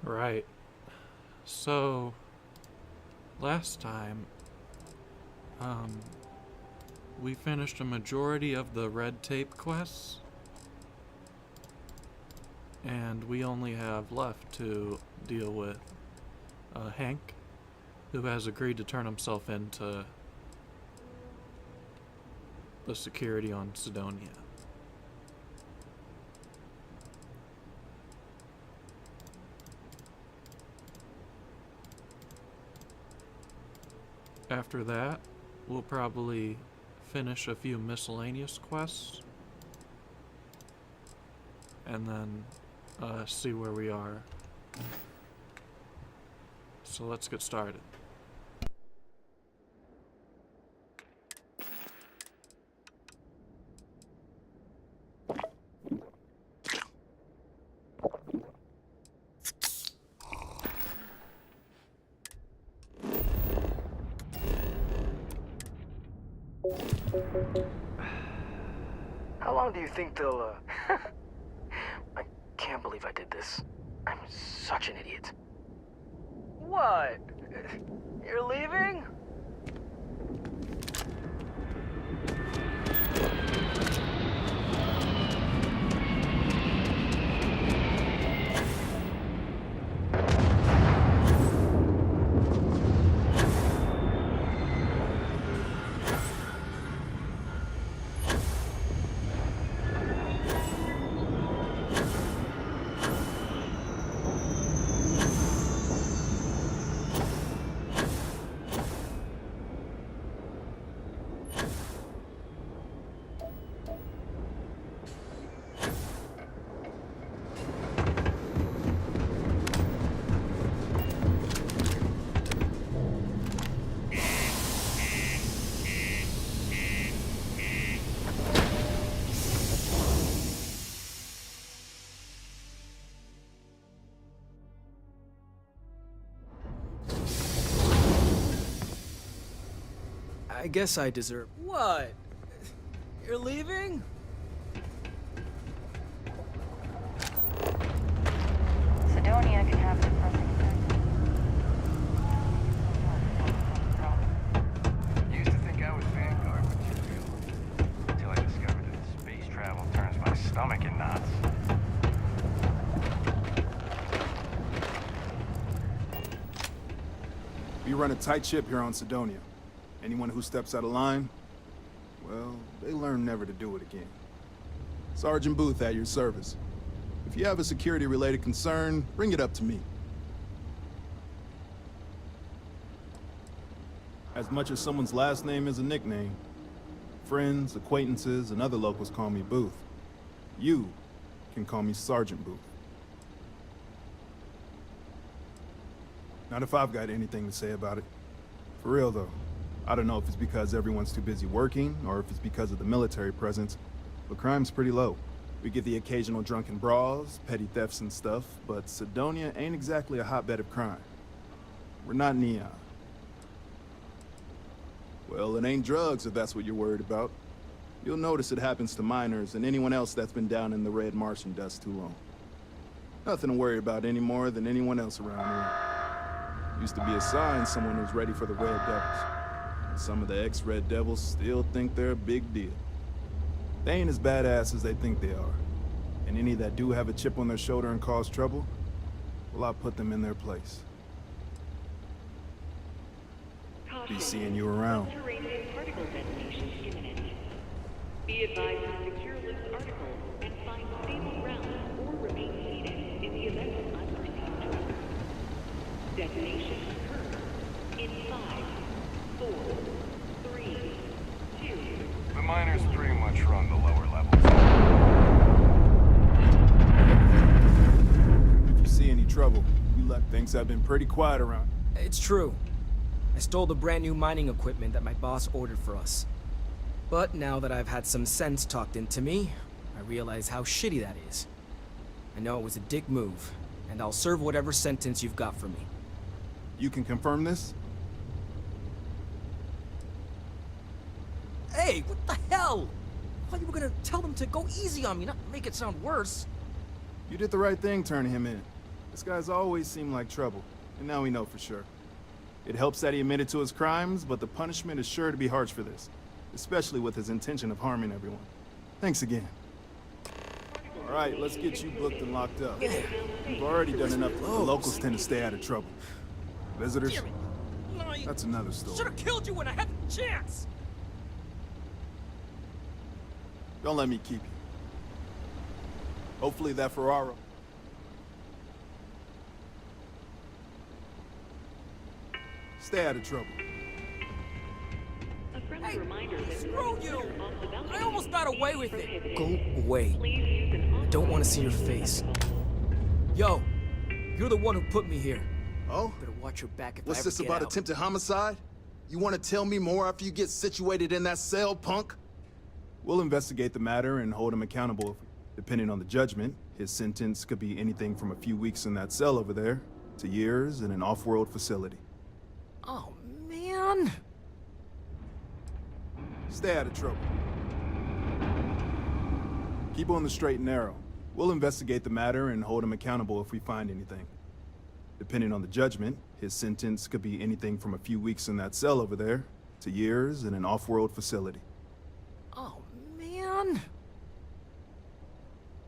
Right. So, last time, um, we finished a majority of the red tape quests, and we only have left to deal with Hank, who has agreed to turn himself into the security on Sidonia. After that, we'll probably finish a few miscellaneous quests and then see where we are. So let's get started. How long do you think they'll, I can't believe I did this. I'm such an idiot. What? You're leaving? I guess I deserve. What? You're leaving? Sidonia can have depressing effects. Used to think I was Vanguard material, until I discovered that space travel turns my stomach in knots. We run a tight ship here on Sidonia. Anyone who steps out of line, well, they learn never to do it again. Sergeant Booth at your service. If you have a security-related concern, bring it up to me. As much as someone's last name is a nickname, friends, acquaintances, and other locals call me Booth. You can call me Sergeant Booth. Not if I've got anything to say about it. For real, though. I don't know if it's because everyone's too busy working, or if it's because of the military presence, but crime's pretty low. We get the occasional drunken brawls, petty thefts and stuff, but Sidonia ain't exactly a hotbed of crime. We're not Neon. Well, it ain't drugs if that's what you're worried about. You'll notice it happens to miners and anyone else that's been down in the red Martian dust too long. Nothing to worry about any more than anyone else around here. Used to be a sign someone was ready for the Red Devils. Some of the ex-Red Devils still think they're a big deal. They ain't as badass as they think they are. And any that do have a chip on their shoulder and cause trouble, well, I'll put them in their place. Be seeing you around. Particle detonation imminent. Be advised to secure this article and find stable ground or remain seated in the event of unperceived trouble. Detonation occurs in 5, 4, 3, 2. The miners pretty much run the lower levels. If you see any trouble, you luck. Things have been pretty quiet around. It's true. I stole the brand new mining equipment that my boss ordered for us. But now that I've had some sense talked into me, I realize how shitty that is. I know it was a dick move, and I'll serve whatever sentence you've got for me. You can confirm this? Hey, what the hell? I thought you were gonna tell them to go easy on me, not make it sound worse. You did the right thing turning him in. This guy's always seemed like trouble, and now we know for sure. It helps that he admitted to his crimes, but the punishment is sure to be harsh for this, especially with his intention of harming everyone. Thanks again. All right, let's get you booked and locked up. You've already done enough that the locals tend to stay out of trouble. Visitors? Damn it. Lying. That's another story. Should have killed you when I had the chance. Don't let me keep you. Hopefully that Ferraro... Stay out of trouble. A friendly reminder that Screw you! off the balcony I almost got away with it. prohibited. Go away. Please use an I don't want to see your face. Yo, you're the one who put me here. Oh? Better watch your back if I What's ever this get about out. attempted homicide? You want to tell me more after you get situated in that cell, punk? We'll investigate the matter and hold him accountable. Depending on the judgment, his sentence could be anything from a few weeks in that cell over there to years in an off-world facility. Oh, man. Stay out of trouble. Keep on the straight and narrow. We'll investigate the matter and hold him accountable if we find anything. Depending on the judgment, his sentence could be anything from a few weeks in that cell over there to years in an off-world facility. Oh, man.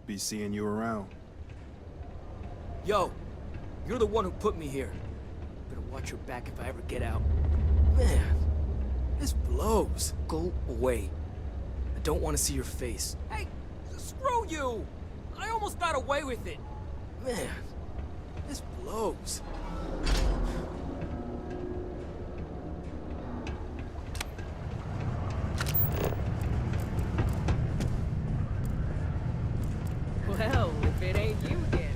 Be seeing you around. Yo, you're the one who put me here. Better watch your back if I ever get out. Man, this blows. Go away. I don't want to see your face. Hey, screw you! I almost got away with it. Man, this blows. Well, if it ain't you then.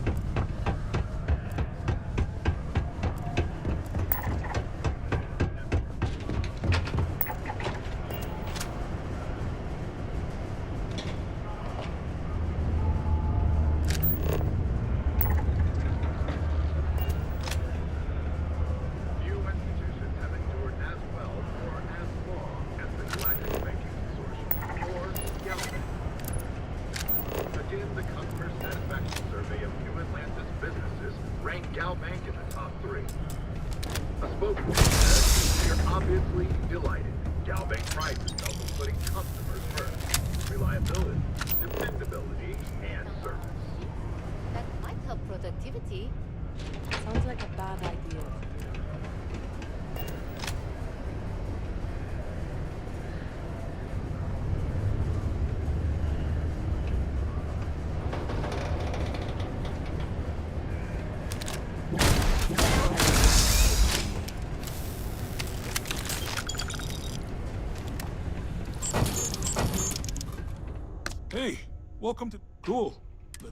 Few institutions have endured as well or as long as the Galactic Banking Consortium, or GALBANK. Again, the customer satisfaction survey of New Atlantis businesses ranked GALBANK in the top 3. A spokeswoman said, "We're obviously delighted. GALBANK prides itself on putting customers first. Reliability, dependability, and service." That might help productivity. Sounds like a bad idea. Hey, welcome to... Cool. But...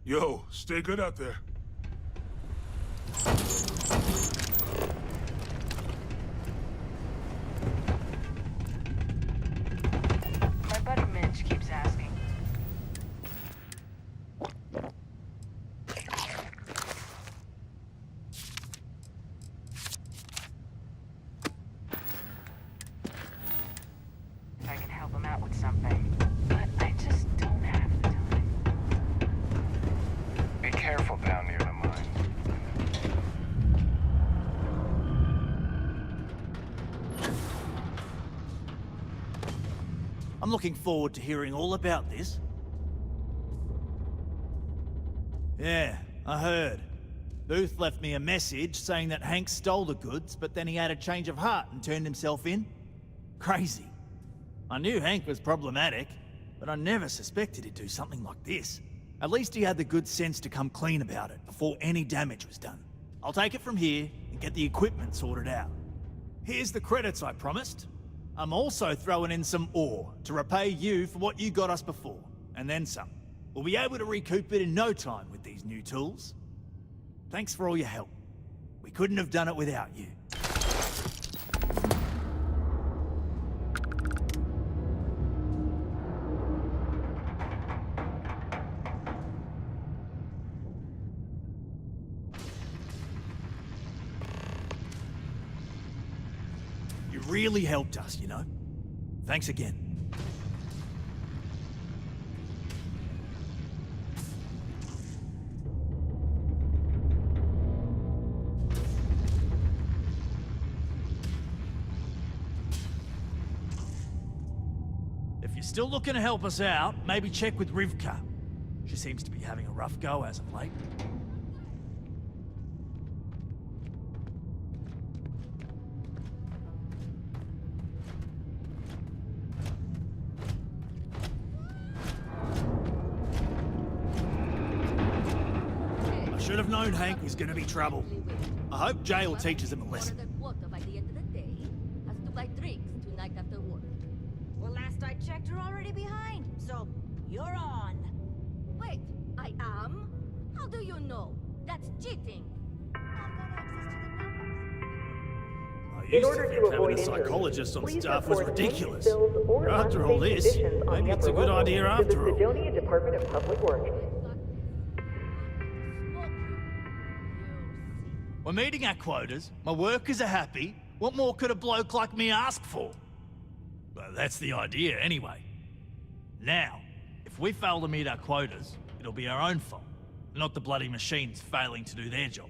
Yo, stay good out there. My buddy Mitch keeps asking. If I can help him out with something. But I just don't have the time. Be careful down near the mine. I'm looking forward to hearing all about this. Yeah, I heard. Booth left me a message saying that Hank stole the goods, but then he had a change of heart and turned himself in. Crazy. I knew Hank was problematic, but I never suspected he'd do something like this. At least he had the good sense to come clean about it before any damage was done. I'll take it from here and get the equipment sorted out. Here's the credits I promised. I'm also throwing in some ore to repay you for what you got us before, and then some. We'll be able to recoup it in no time with these new tools. Thanks for all your help. We couldn't have done it without you. You really helped us, you know? Thanks again. If you're still looking to help us out, maybe check with Rivka. She seems to be having a rough go as of late. I should have known Hank was gonna be trouble. I hope jail teaches him a lesson. Quota by the end of the day has to buy drinks tonight after work. Well, last I checked, you're already behind. So, you're on. Wait, I am? How do you know? That's cheating. I used to think having a psychologist on staff was ridiculous. After all this, maybe it's a good idea after all. Sidonia Department of Public Works. We're meeting our quotas, my workers are happy. What more could a bloke like me ask for? But that's the idea anyway. Now, if we fail to meet our quotas, it'll be our own fault, not the bloody machines failing to do their job.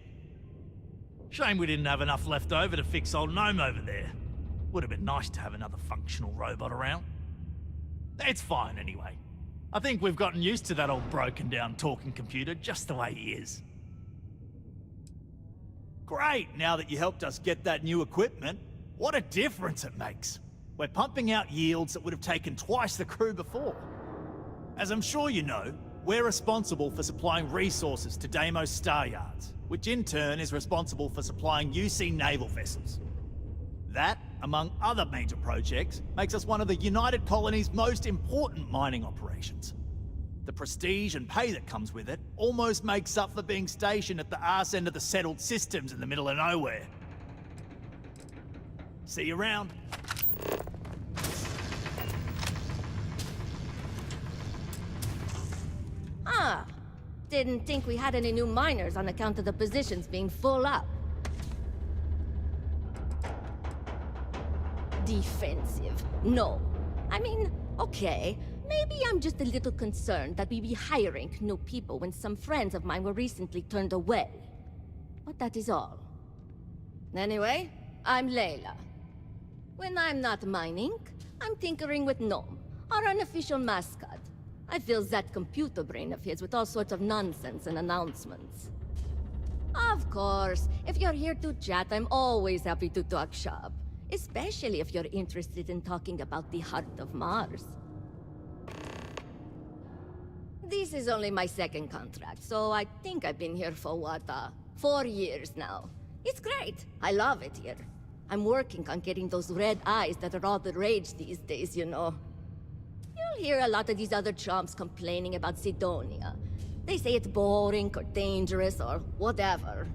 Shame we didn't have enough left over to fix old Gnome over there. Would have been nice to have another functional robot around. It's fine anyway. I think we've gotten used to that old broken down talking computer just the way he is. Great, now that you helped us get that new equipment, what a difference it makes. We're pumping out yields that would have taken twice the crew before. As I'm sure you know, we're responsible for supplying resources to Deimos Star Yards, which in turn is responsible for supplying UC naval vessels. That, among other major projects, makes us one of the United Colony's most important mining operations. The prestige and pay that comes with it almost makes up for being stationed at the arse end of the settled systems in the middle of nowhere. See you around. Ah, didn't think we had any new miners on account of the positions being full up. Defensive. No. I mean, okay. Maybe I'm just a little concerned that we be hiring new people when some friends of mine were recently turned away. But that is all. Anyway, I'm Layla. When I'm not mining, I'm tinkering with Gnome, our unofficial mascot. I fill that computer brain of his with all sorts of nonsense and announcements. Of course, if you're here to chat, I'm always happy to talk shop. Especially if you're interested in talking about the heart of Mars. This is only my second contract, so I think I've been here for, 4 years now. It's great. I love it here. I'm working on getting those red eyes that are all the rage these days, you know. You'll hear a lot of these other chumps complaining about Sidonia. They say it's boring or dangerous or whatever.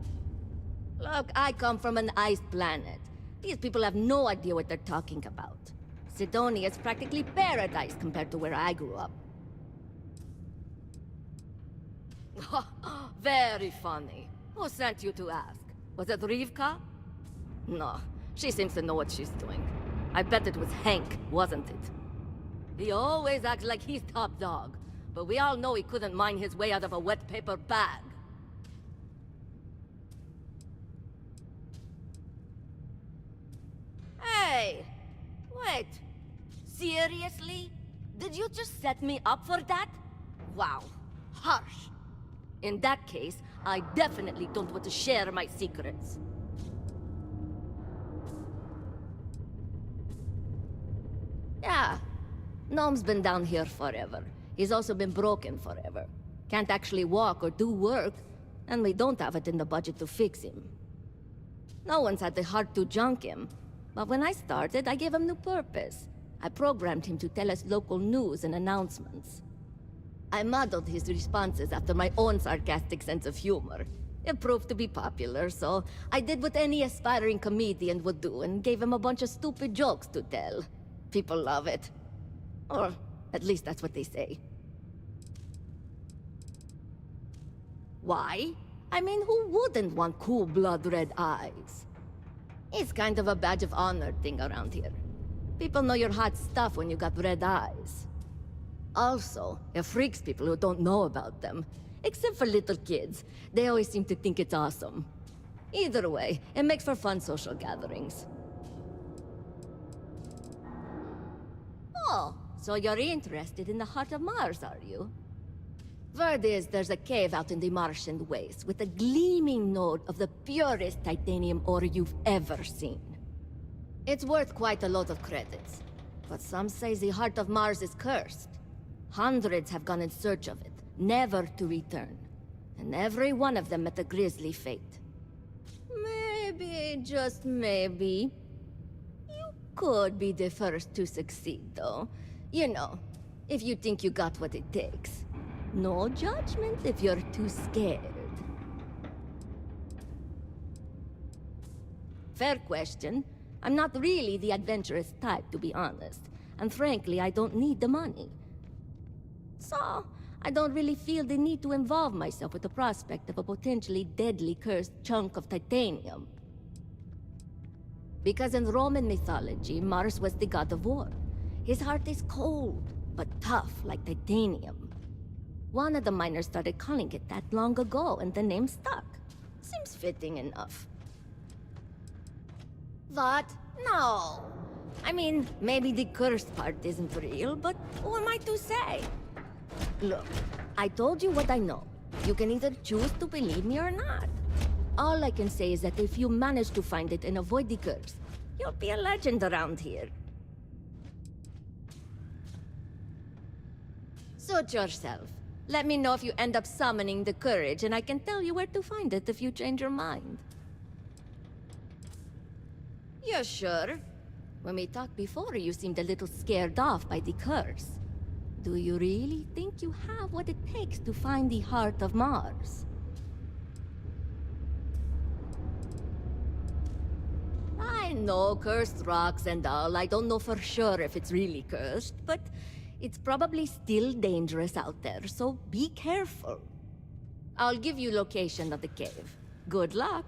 Look, I come from an ice planet. These people have no idea what they're talking about. Sidonia is practically paradise compared to where I grew up. Very funny. Who sent you to ask? Was it Rivka? No, she seems to know what she's doing. I bet it was Hank, wasn't it? He always acts like he's top dog, but we all know he couldn't mine his way out of a wet paper bag. Hey! Wait. Seriously? Did you just set me up for that? Wow. Harsh. In that case, I definitely don't want to share my secrets. Yeah. Gnome's been down here forever. He's also been broken forever. Can't actually walk or do work, and we don't have it in the budget to fix him. No one's had the heart to junk him, But when I started, I gave him new purpose. I programmed him to tell us local news and announcements. I modeled his responses after my own sarcastic sense of humor. It proved to be popular, so I did what any aspiring comedian would do and gave him a bunch of stupid jokes to tell. People love it. Or at least that's what they say. Why? I mean, who wouldn't want cool blood red eyes? It's kind of a badge of honor thing around here. People know you're hot stuff when you got red eyes. Also, it freaks people who don't know about them. Except for little kids. They always seem to think it's awesome. Either way, it makes for fun social gatherings. Oh, so you're interested in the heart of Mars, are you? Word is there's a cave out in the Martian wastes with a gleaming node of the purest titanium ore you've ever seen. It's worth quite a lot of credits, but some say the heart of Mars is cursed. Hundreds have gone in search of it, never to return. And every one of them met a grisly fate. Maybe, just maybe, you could be the first to succeed, though. You know, if you think you got what it takes. No judgment if you're too scared. Fair question. I'm not really the adventurous type, to be honest. And frankly, I don't need the money. So, I don't really feel the need to involve myself with the prospect of a potentially deadly cursed chunk of titanium. Because in Roman mythology, Mars was the god of war. His heart is cold, but tough like titanium. One of the miners started calling it that long ago, and the name stuck. Seems fitting enough. What? No. I mean, maybe the cursed part isn't real, but who am I to say? Look, I told you what I know. You can either choose to believe me or not. All I can say is that if you manage to find it and avoid the curse, you'll be a legend around here. Suit yourself. Let me know if you end up summoning the courage, and I can tell you where to find it if you change your mind. You're sure? When we talked before, you seemed a little scared off by the curse. Do you really think you have what it takes to find the heart of Mars? I know, cursed rocks and all. I don't know for sure if it's really cursed, but it's probably still dangerous out there, so be careful. I'll give you location of the cave. Good luck.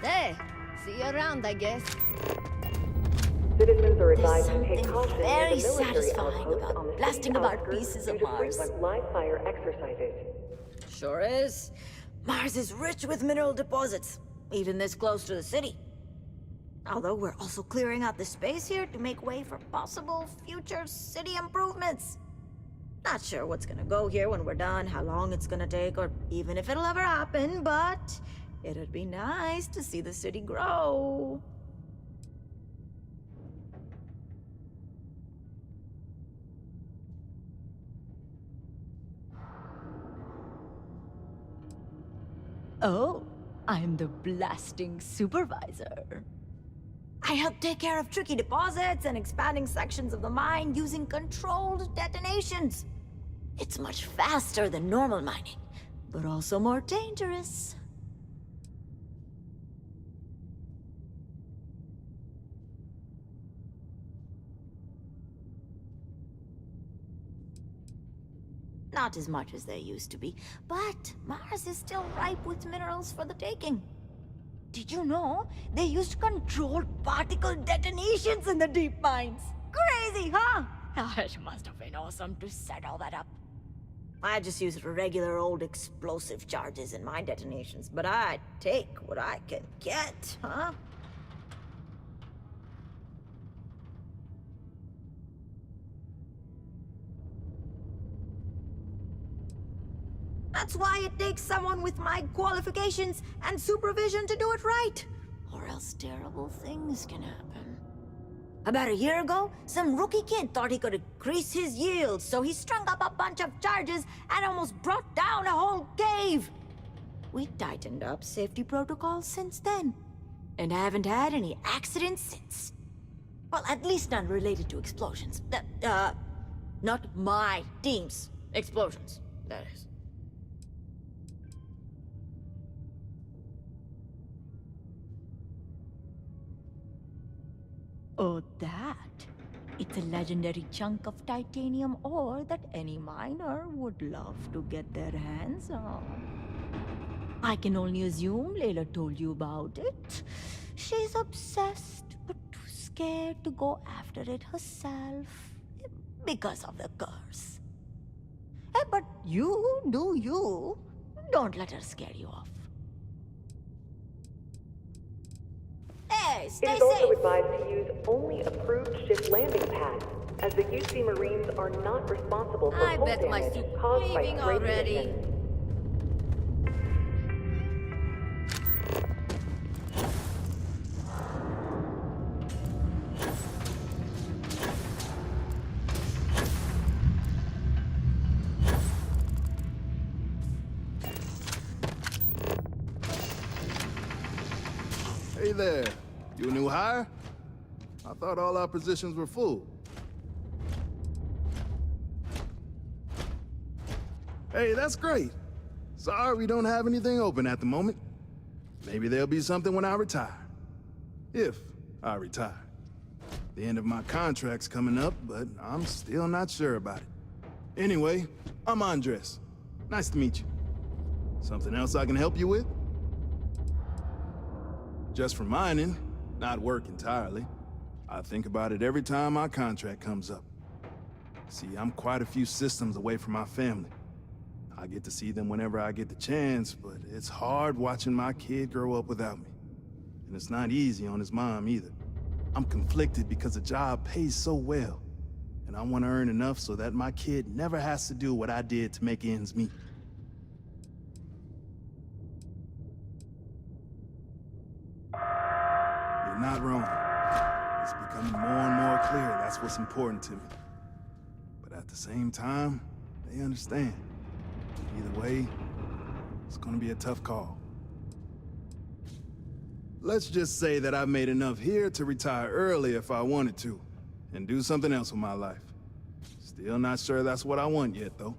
Hey, see you around, I guess. Citizens are There's advised to something take caution very at the military satisfying outpost about on the blasting city's about outskirts pieces due of to Mars. frequent live fire exercises. Sure is. Mars is rich with mineral deposits, even this close to the city. Although we're also clearing out the space here to make way for possible future city improvements. Not sure what's gonna go here when we're done, how long it's gonna take, or even if it'll ever happen, but it'd be nice to see the city grow. Oh, I'm the blasting supervisor. I help take care of tricky deposits and expanding sections of the mine using controlled detonations. It's much faster than normal mining, but also more dangerous. Not as much as they used to be, but Mars is still ripe with minerals for the taking. Did you know they used controlled particle detonations in the deep mines? Crazy, huh? It must have been awesome to set all that up. I just use regular old explosive charges in my detonations, but I take what I can get, huh? That's why it takes someone with my qualifications and supervision to do it right. Or else terrible things can happen. About a year ago, some rookie kid thought he could increase his yield, so he strung up a bunch of charges and almost brought down a whole cave. We tightened up safety protocols since then, and haven't had any accidents since. Well, at least none related to explosions. Not my team's explosions, that is. Oh, that? It's a legendary chunk of titanium ore that any miner would love to get their hands on. I can only assume Layla told you about it. She's obsessed, but too scared to go after it herself. Because of the curse. But you do you. Don't let her scare you off. Hey, stay It is safe! also advised to use only approved ship landing pads, as the UC Marines are not responsible for I hull bet my damage soup caused by leaving stray already. munitions. Hey there. You a new hire? I thought all our positions were full. Hey, that's great. Sorry we don't have anything open at the moment. Maybe there'll be something when I retire. If I retire. The end of my contract's coming up, but I'm still not sure about it. Anyway, I'm Andres. Nice to meet you. Something else I can help you with? Just for mining, not work entirely. I think about it every time my contract comes up. See, I'm quite a few systems away from my family. I get to see them whenever I get the chance, but it's hard watching my kid grow up without me. And it's not easy on his mom either. I'm conflicted because the job pays so well, and I want to earn enough so that my kid never has to do what I did to make ends meet. You're not wrong. It's becoming more and more clear that's what's important to me. But at the same time, they understand. Either way, it's gonna be a tough call. Let's just say that I've made enough here to retire early if I wanted to, and do something else with my life. Still not sure that's what I want yet, though.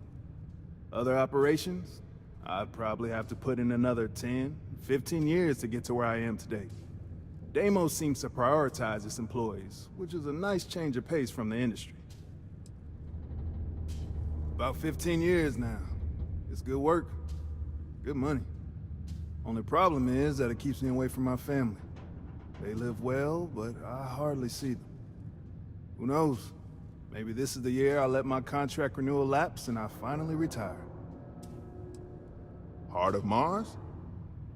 Other operations? I'd probably have to put in another 10, 15 years to get to where I am today. Deimos seems to prioritize its employees, which is a nice change of pace from the industry. About 15 years now. It's good work, good money. Only problem is that it keeps me away from my family. They live well, but I hardly see them. Who knows? Maybe this is the year I let my contract renewal lapse and I finally retire. Heart of Mars?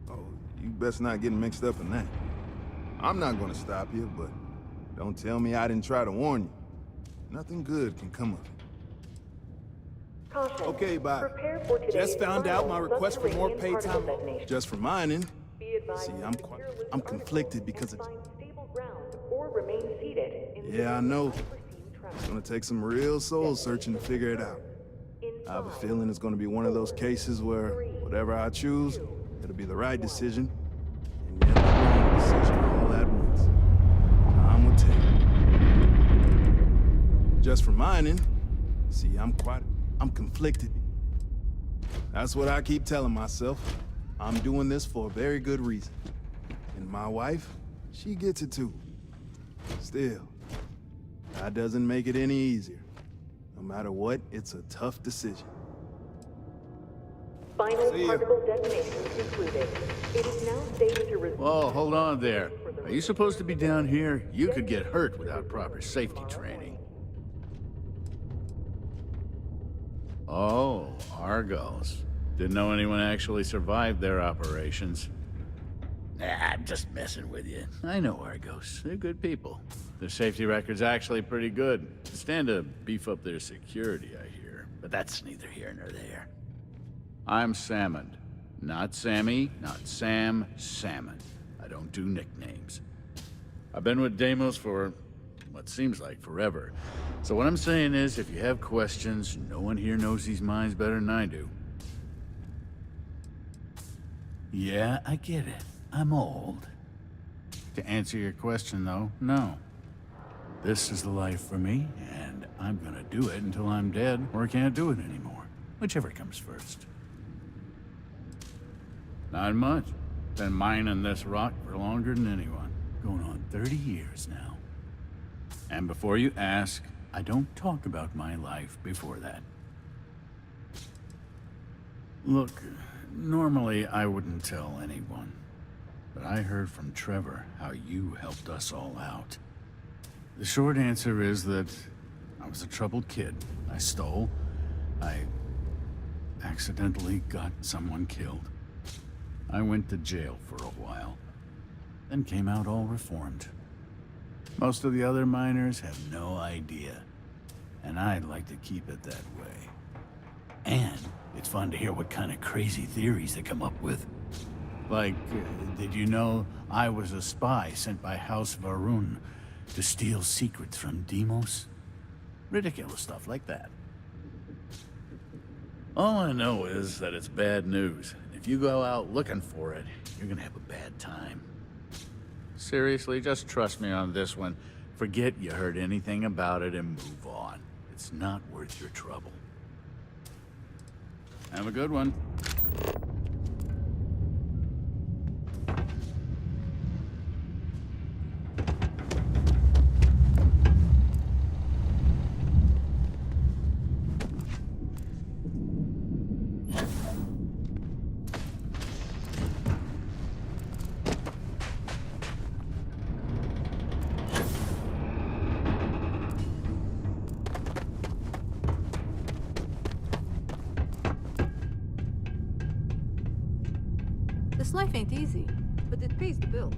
Oh, you best not get mixed up in that. I'm not gonna stop you, but don't tell me I didn't try to warn you. Nothing good can come of it. Caution. Okay, bye. Prepare for today's Just found out my final request for more subterranean paid particle time. detonation. Just for mining. Be advised See, to I'm secure loose I'm articles conflicted because and of... find stable ground or remain seated in the Yeah, I know. unforeseen travel. It's gonna take some real soul searching to figure it out. I have a feeling it's gonna be one of those cases where whatever I choose, it'll be the right decision, and yet the wrong decision all at once. Time will tell. Just for mining, see, I'm conflicted. That's what I keep telling myself. I'm doing this for a very good reason. And my wife, she gets it too. Still, that doesn't make it any easier. No matter what, it's a tough decision. Final See ya. particle detonation concluded. It is now safe to resume. Whoa, hold on there. Are you supposed to be down here? You could get hurt without proper safety training. Oh, Argos. Didn't know anyone actually survived their operations. Nah, I'm just messing with you. I know Argos. They're good people. Their safety record's actually pretty good. Stand to beef up their security, I hear. But that's neither here nor there. I'm Salmon. Not Sammy, not Sam, Salmon. I don't do nicknames. I've been with Deimos for what seems like forever. So what I'm saying is, if you have questions, no one here knows these mines better than I do. Yeah, I get it. I'm old. To answer your question, though, no. This is the life for me, and I'm gonna do it until I'm dead or can't do it anymore. Whichever comes first. Not much. Been mining this rock for longer than anyone. Going on 30 years now. And before you ask, I don't talk about my life before that. Look, normally I wouldn't tell anyone. But I heard from Trevor how you helped us all out. The short answer is that I was a troubled kid. I stole. I accidentally got someone killed. I went to jail for a while, then came out all reformed. Most of the other miners have no idea, and I'd like to keep it that way. And it's fun to hear what kind of crazy theories they come up with. Like, did you know I was a spy sent by House Varun to steal secrets from Deimos? Ridiculous stuff like that. All I know is that it's bad news. If you go out looking for it, you're gonna have a bad time. Seriously, just trust me on this one. Forget you heard anything about it and move on. It's not worth your trouble. Have a good one. This life ain't easy, but it pays the bills.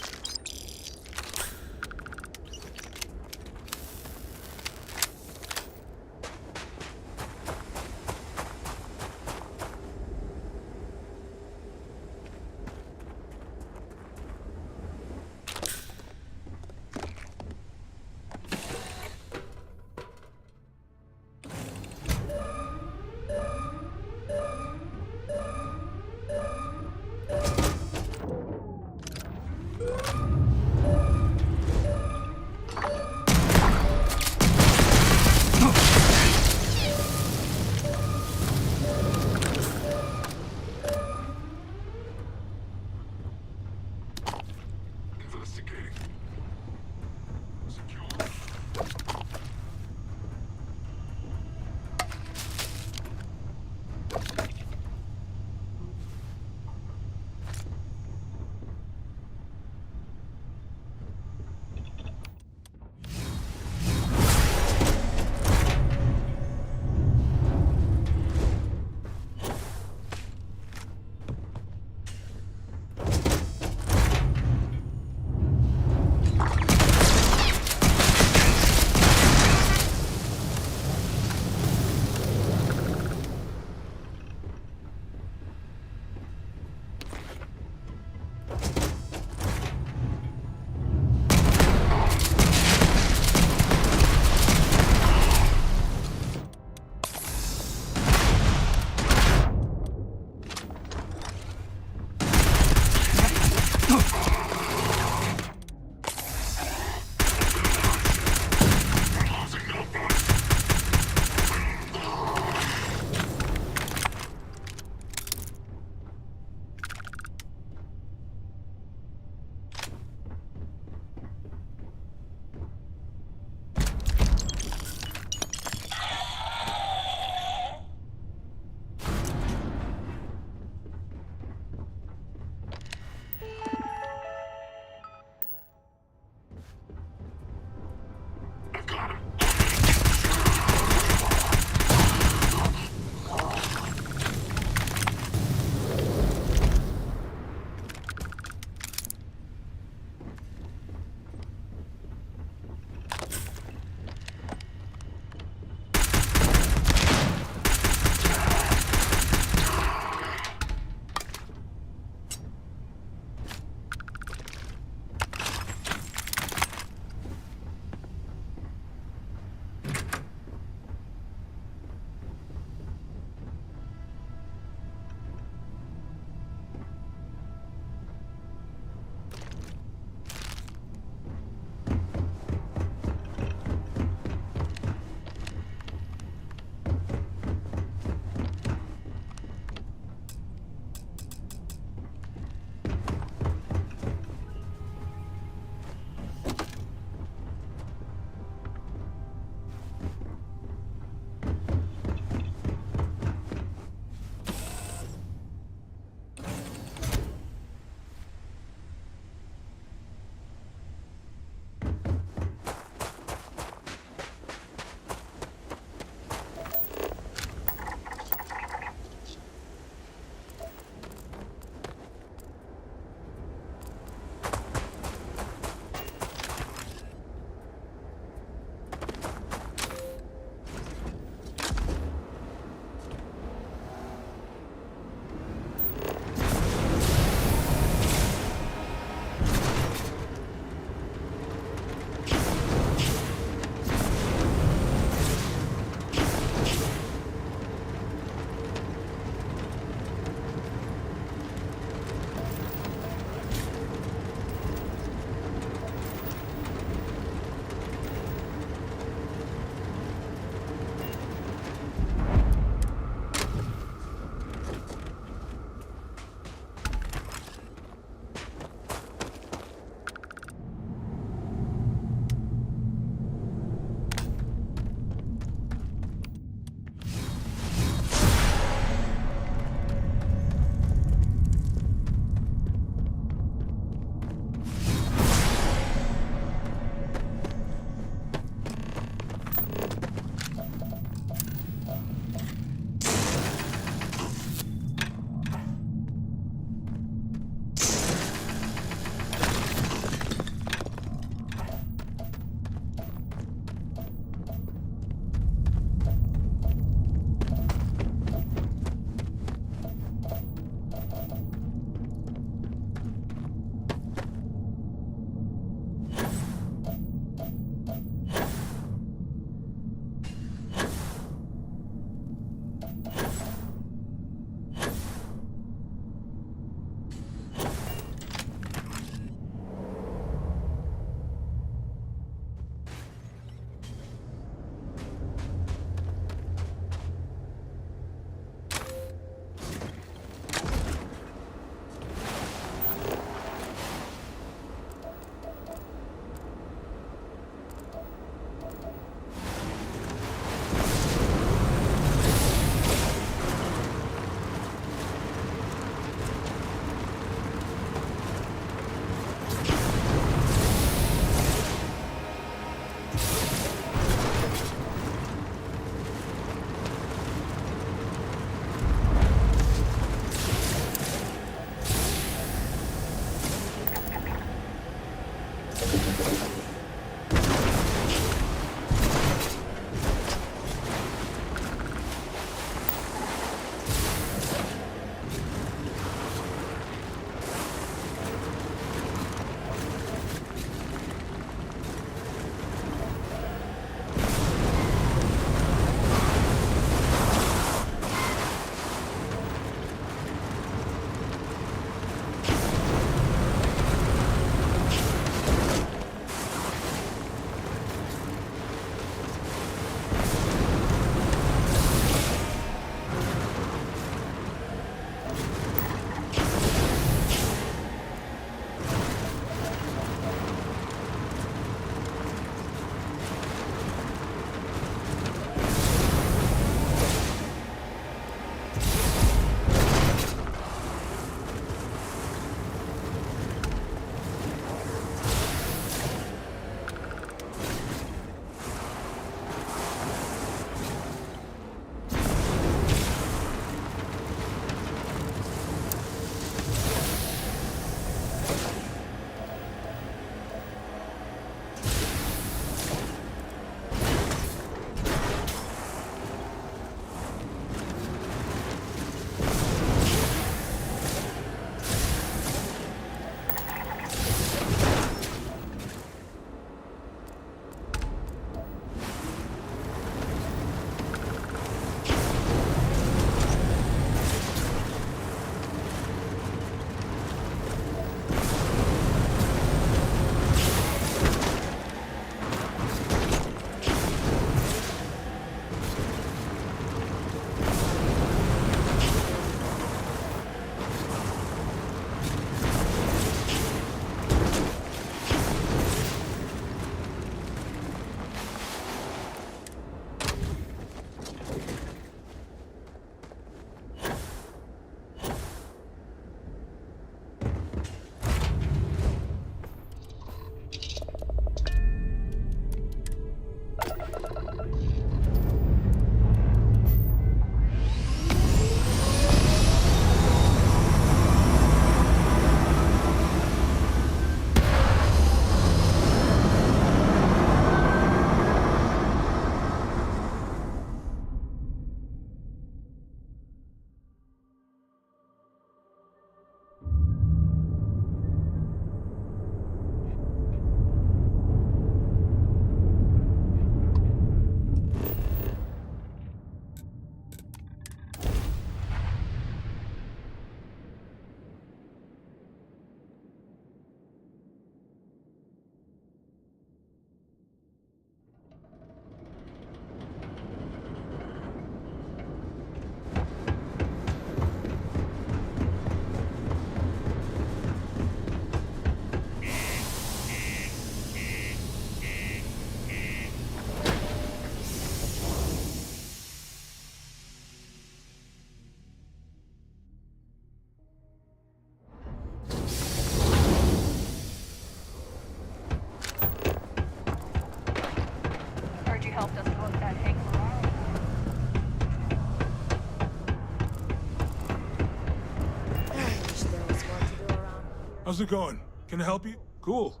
How's it going? Can I help you? Cool.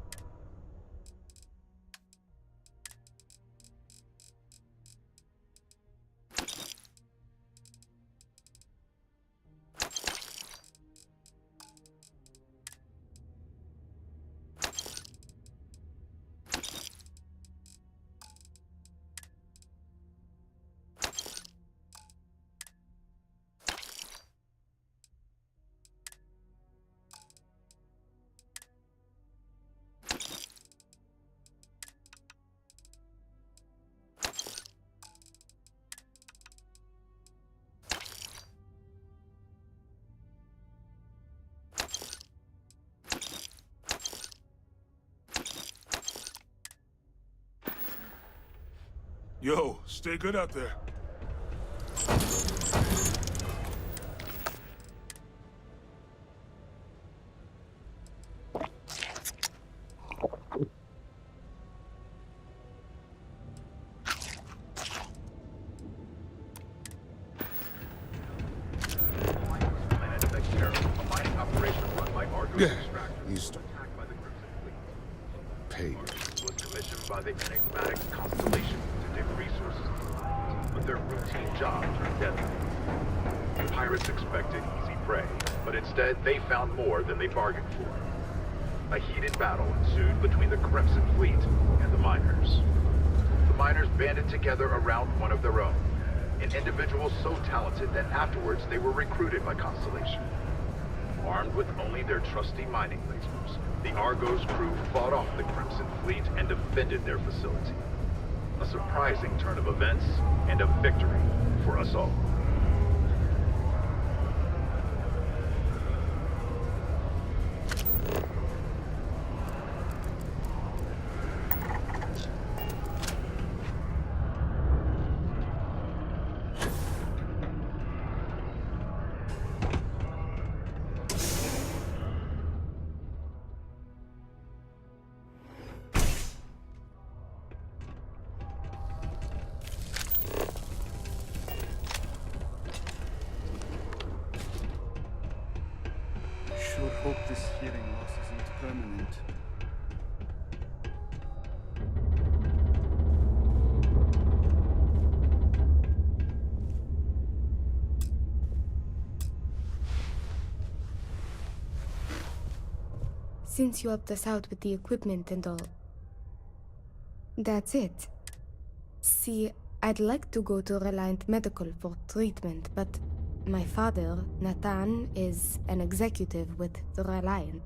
Yo, stay good out there. Yeah, used to pay. Was commissioned by the enigmatic Constellation to dig resources, but their routine job turned deadly. The pirates expected easy prey, but instead they found more than they bargained for. A heated battle ensued between the Crimson Fleet and the miners. The miners banded together around one of their own, an individual so talented that afterwards they were recruited by Constellation. Armed with only their trusty mining lasers, the Argo's crew fought off the Crimson Fleet and defended their facility. A surprising turn of events and a victory for us all. Sure hope this hearing loss isn't permanent. Since you helped us out with the equipment and all, that's it. See, I'd like to go to Reliant Medical for treatment, but my father, Nathan, is an executive with the Reliant.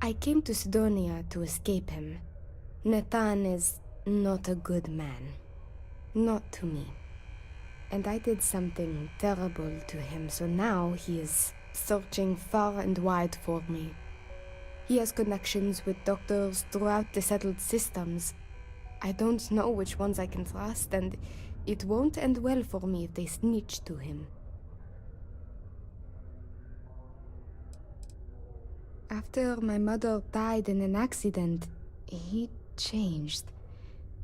I came to Sidonia to escape him. Nathan is not a good man. Not to me. And I did something terrible to him, so now he is searching far and wide for me. He has connections with doctors throughout the settled systems. I don't know which ones I can trust, and it won't end well for me if they snitch to him. After my mother died in an accident, he changed.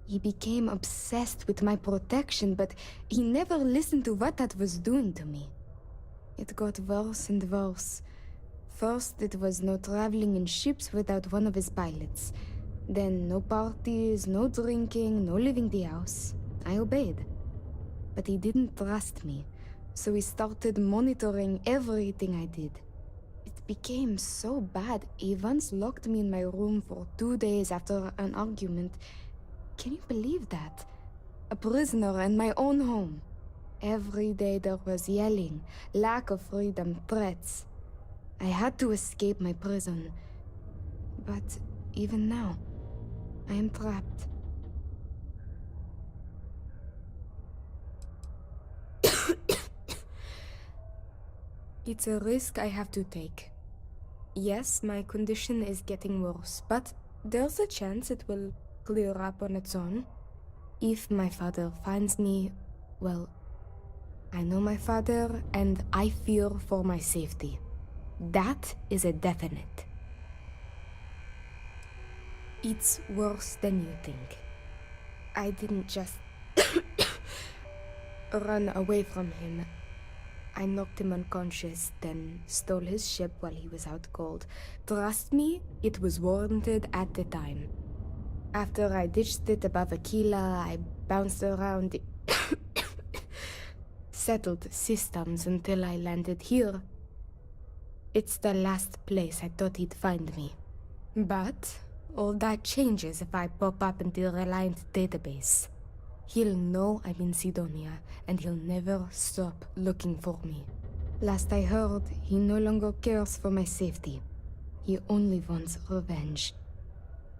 He became obsessed with my protection, but he never listened to what that was doing to me. It got worse and worse. First, it was no traveling in ships without one of his pilots. Then, no parties, no drinking, no leaving the house. I obeyed. But he didn't trust me, so he started monitoring everything I did. It became so bad, he once locked me in my room for 2 days after an argument. Can you believe that? A prisoner in my own home. Every day there was yelling, lack of freedom, threats. I had to escape my prison. But even now, I am trapped. It's a risk I have to take. Yes, my condition is getting worse, but there's a chance it will clear up on its own. If my father finds me, well, I know my father and I fear for my safety. That is a definite. It's worse than you think. I didn't just run away from him. I knocked him unconscious, then stole his ship while he was out cold. Trust me, it was warranted at the time. After I ditched it above Aquila, I bounced around the settled systems until I landed here. It's the last place I thought he'd find me. But all that changes if I pop up in the Reliant database. He'll know I'm in Sidonia, and he'll never stop looking for me. Last I heard, he no longer cares for my safety. He only wants revenge.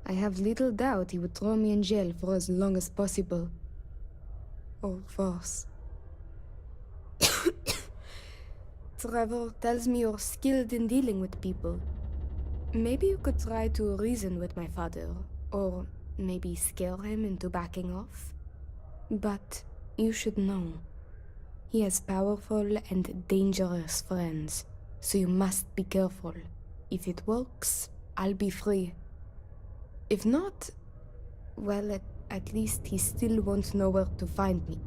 I have little doubt he would throw me in jail for as long as possible. Or worse. Trevor tells me you're skilled in dealing with people. Maybe you could try to reason with my father, or maybe scare him into backing off. But you should know, he has powerful and dangerous friends, so you must be careful. If it works, I'll be free. If not, well, at least he still won't know where to find me.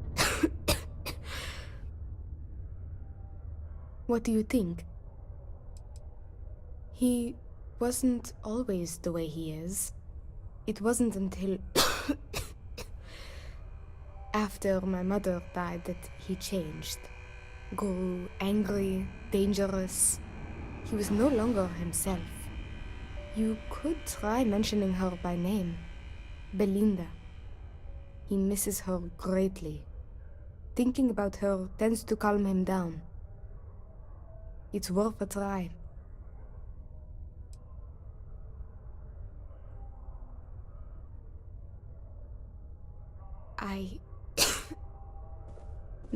What do you think? He wasn't always the way he is. It wasn't until after my mother died that he changed. Grew angry, dangerous. He was no longer himself. You could try mentioning her by name. Belinda. He misses her greatly. Thinking about her tends to calm him down. It's worth a try.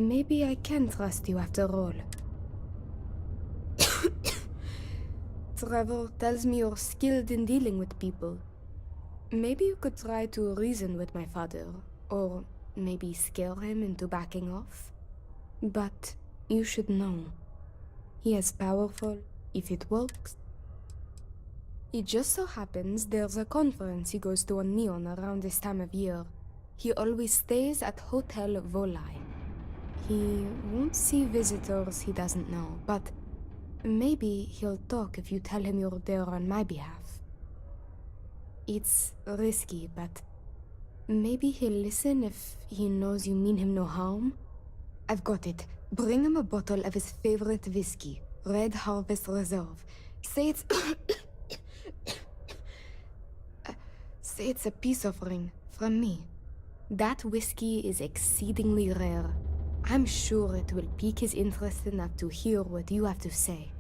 Maybe I can trust you after all. Trevor tells me you're skilled in dealing with people. Maybe you could try to reason with my father, or maybe scare him into backing off. But you should know, he is powerful if it works. It just so happens there's a conference he goes to on Neon around this time of year. He always stays at Hotel Volai. He won't see visitors he doesn't know, but maybe he'll talk if you tell him you're there on my behalf. It's risky, but maybe he'll listen if he knows you mean him no harm. I've got it. Bring him a bottle of his favorite whiskey, Red Harvest Reserve. Say it's... say it's a peace offering from me. That whiskey is exceedingly rare. I'm sure it will pique his interest enough to hear what you have to say.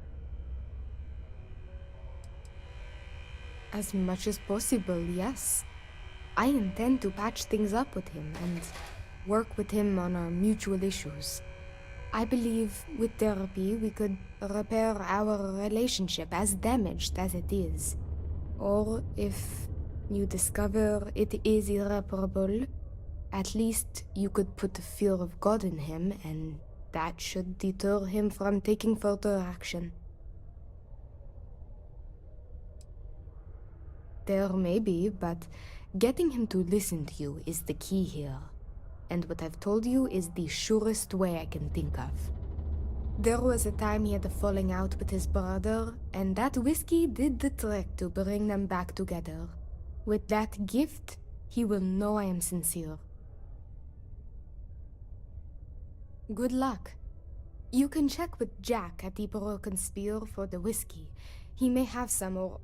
As much as possible, yes. I intend to patch things up with him and work with him on our mutual issues. I believe with therapy we could repair our relationship, as damaged as it is. Or if you discover it is irreparable, at least you could put the fear of God in him, and that should deter him from taking further action. There may be, but getting him to listen to you is the key here. And what I've told you is the surest way I can think of. There was a time he had a falling out with his brother, and that whiskey did the trick to bring them back together. With that gift, he will know I am sincere. Good luck. You can check with Jack at the Broken Spear for the whiskey. He may have some or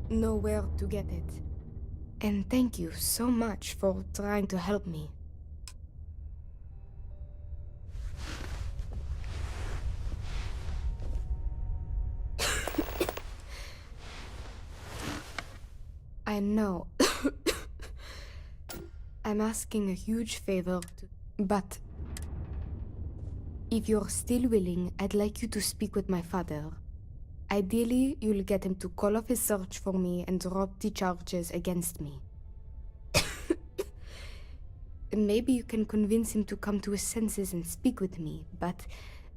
know where to get it. And thank you so much for trying to help me. I know. I'm asking a huge favor but if you're still willing, I'd like you to speak with my father. Ideally, you'll get him to call off his search for me and drop the charges against me. Maybe you can convince him to come to his senses and speak with me, but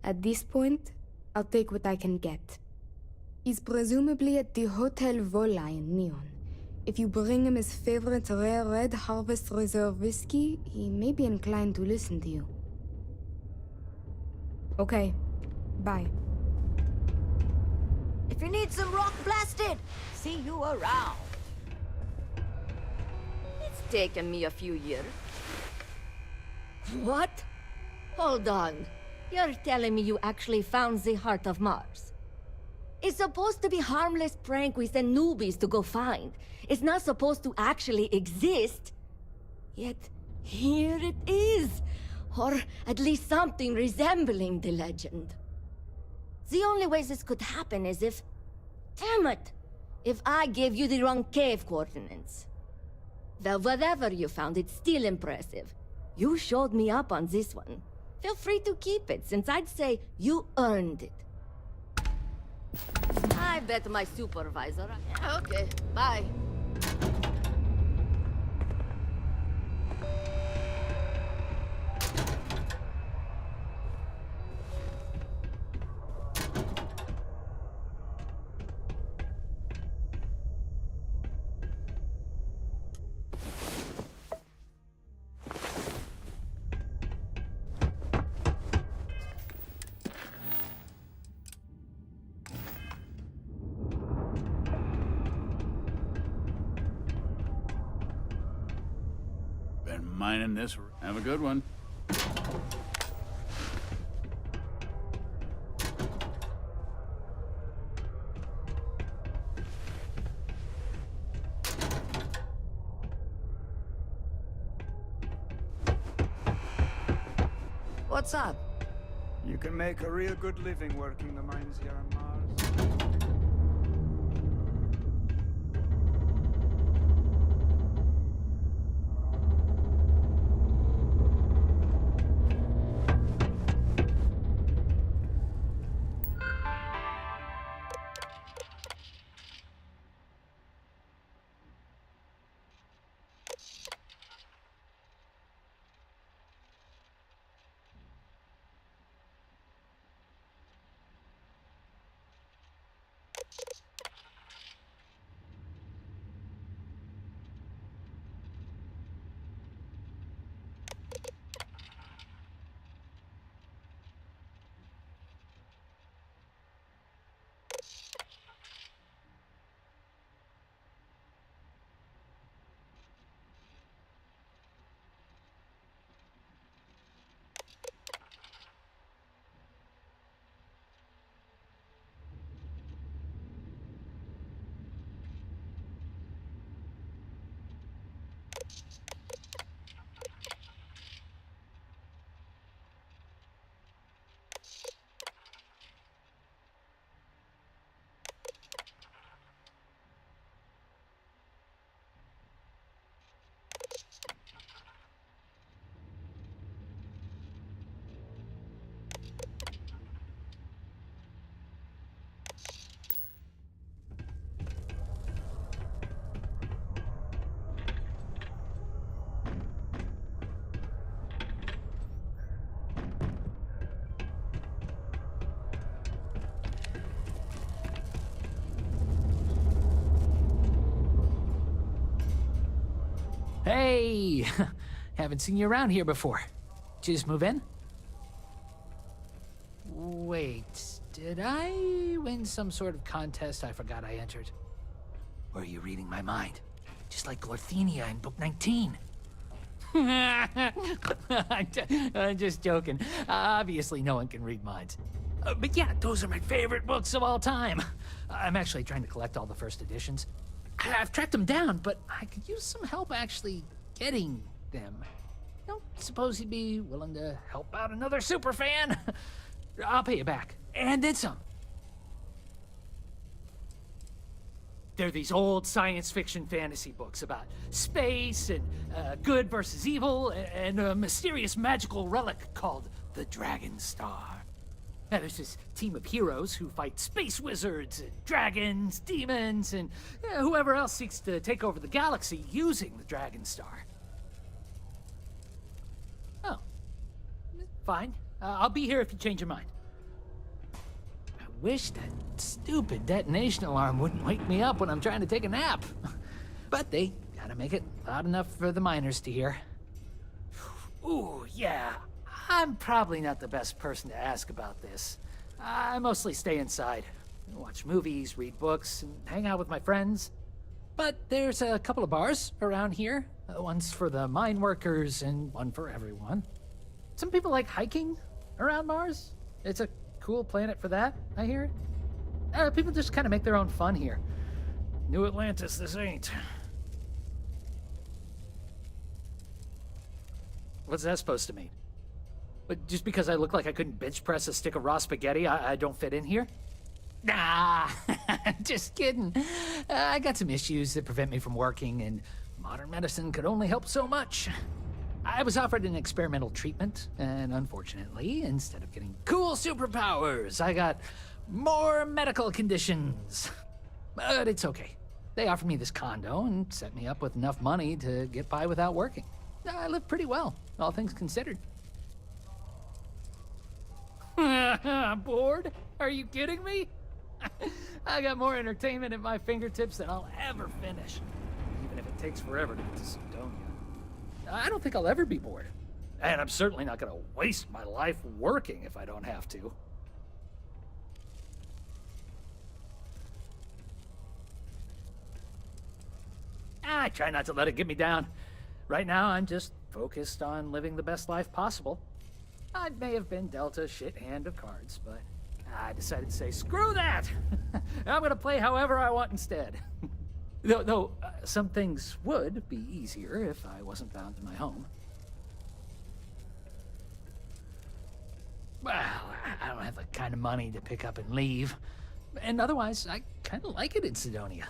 at this point, I'll take what I can get. He's presumably at the Hotel Volai in Neon. If you bring him his favorite rare Red Harvest Reserve whiskey, he may be inclined to listen to you. Okay. Bye. If you need some rock blasted, see you around. It's taken me a few years. What? Hold on. You're telling me you actually found the heart of Mars? It's supposed to be harmless prank we send newbies to go find. It's not supposed to actually exist. Yet, here it is. Or at least something resembling the legend. The only way this could happen is if... Damn it! If I gave you the wrong cave coordinates. Well, whatever you found, it's still impressive. You showed me up on this one. Feel free to keep it, since I'd say you earned it. I bet my supervisor... Okay, bye. Been mining this. Have a good one. What's up? You can make a real good living working the mines here on Mars. Hey! Haven't seen you around here before. Did you just move in? Wait, did I win some sort of contest I forgot I entered? Or are you reading my mind? Just like Glorthenia in Book 19. I'm just joking. Obviously, no one can read minds. But yeah, those are my favorite books of all time. I'm actually trying to collect all the first editions. I've tracked them down, but I could use some help actually getting them. Suppose you'd be willing to help out another super fan? I'll pay you back, and then some. They're these old science fiction fantasy books about space and good versus evil and a mysterious magical relic called the Dragon Star. Now, there's this team of heroes who fight space wizards and dragons, demons, and whoever else seeks to take over the galaxy using the Dragon Star. Oh. Fine. I'll be here if you change your mind. I wish that stupid detonation alarm wouldn't wake me up when I'm trying to take a nap. But they gotta make it loud enough for the miners to hear. Ooh, yeah. I'm probably not the best person to ask about this. I mostly stay inside, watch movies, read books, and hang out with my friends. But there's a couple of bars around here. One's for the mine workers and one for everyone. Some people like hiking around Mars. It's a cool planet for that, I hear. People just kind of make their own fun here. New Atlantis, this ain't. What's that supposed to mean? But just because I look like I couldn't bench press a stick of raw spaghetti, I don't fit in here? Nah, just kidding. I got some issues that prevent me from working, and modern medicine could only help so much. I was offered an experimental treatment, and unfortunately, instead of getting cool superpowers, I got more medical conditions. But it's okay. They offered me this condo and set me up with enough money to get by without working. I live pretty well, all things considered. Bored? Are you kidding me? I got more entertainment at my fingertips than I'll ever finish, even if it takes forever to get to Sidonia. I don't think I'll ever be bored, and I'm certainly not going to waste my life working if I don't have to. I try not to let it get me down. Right now, I'm just focused on living the best life possible. I may have been dealt a shit hand of cards, but I decided to say, screw that! I'm gonna play however I want instead. Though some things would be easier if I wasn't bound to my home. Well, I don't have the kind of money to pick up and leave. And otherwise, I kind of like it in Sidonia.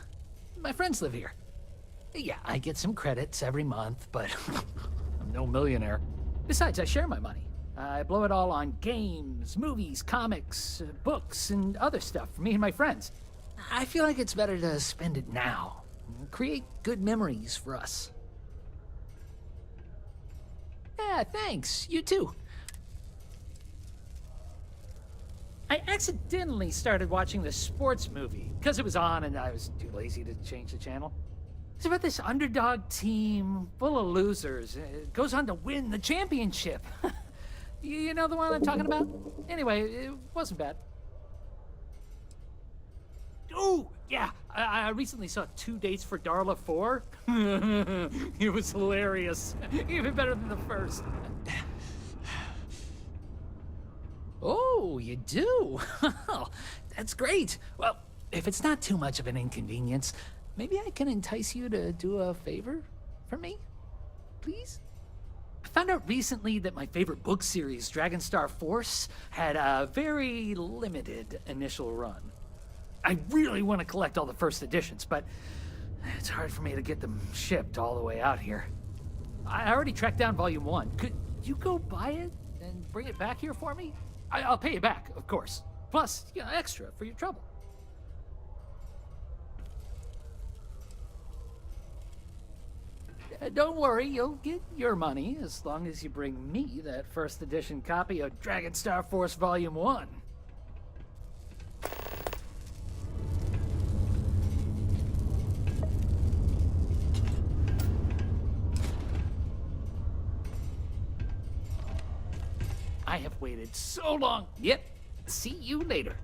My friends live here. Yeah, I get some credits every month, but I'm no millionaire. Besides, I share my money. I blow it all on games, movies, comics, books, and other stuff for me and my friends. I feel like it's better to spend it now. Create good memories for us. Yeah, thanks. You too. I accidentally started watching this sports movie because it was on and I was too lazy to change the channel. It's about this underdog team full of losers. It goes on to win the championship. You know the one I'm talking about? Anyway, it wasn't bad. Oh, yeah. I recently saw 2 Dates for Darla 4. It was hilarious. Even better than the first. Oh, you do? That's great. Well, if it's not too much of an inconvenience, maybe I can entice you to do a favor for me? Please? I found out recently that my favorite book series, Dragonstar Force, had a very limited initial run. I really want to collect all the first editions, but it's hard for me to get them shipped all the way out here. I already tracked down Volume 1. Could you go buy it and bring it back here for me? I'll pay you back, of course. Plus, you know, extra for your trouble. Don't worry, you'll get your money as long as you bring me that first edition copy of Dragonstar Force Volume 1. I have waited so long. Yep, see you later.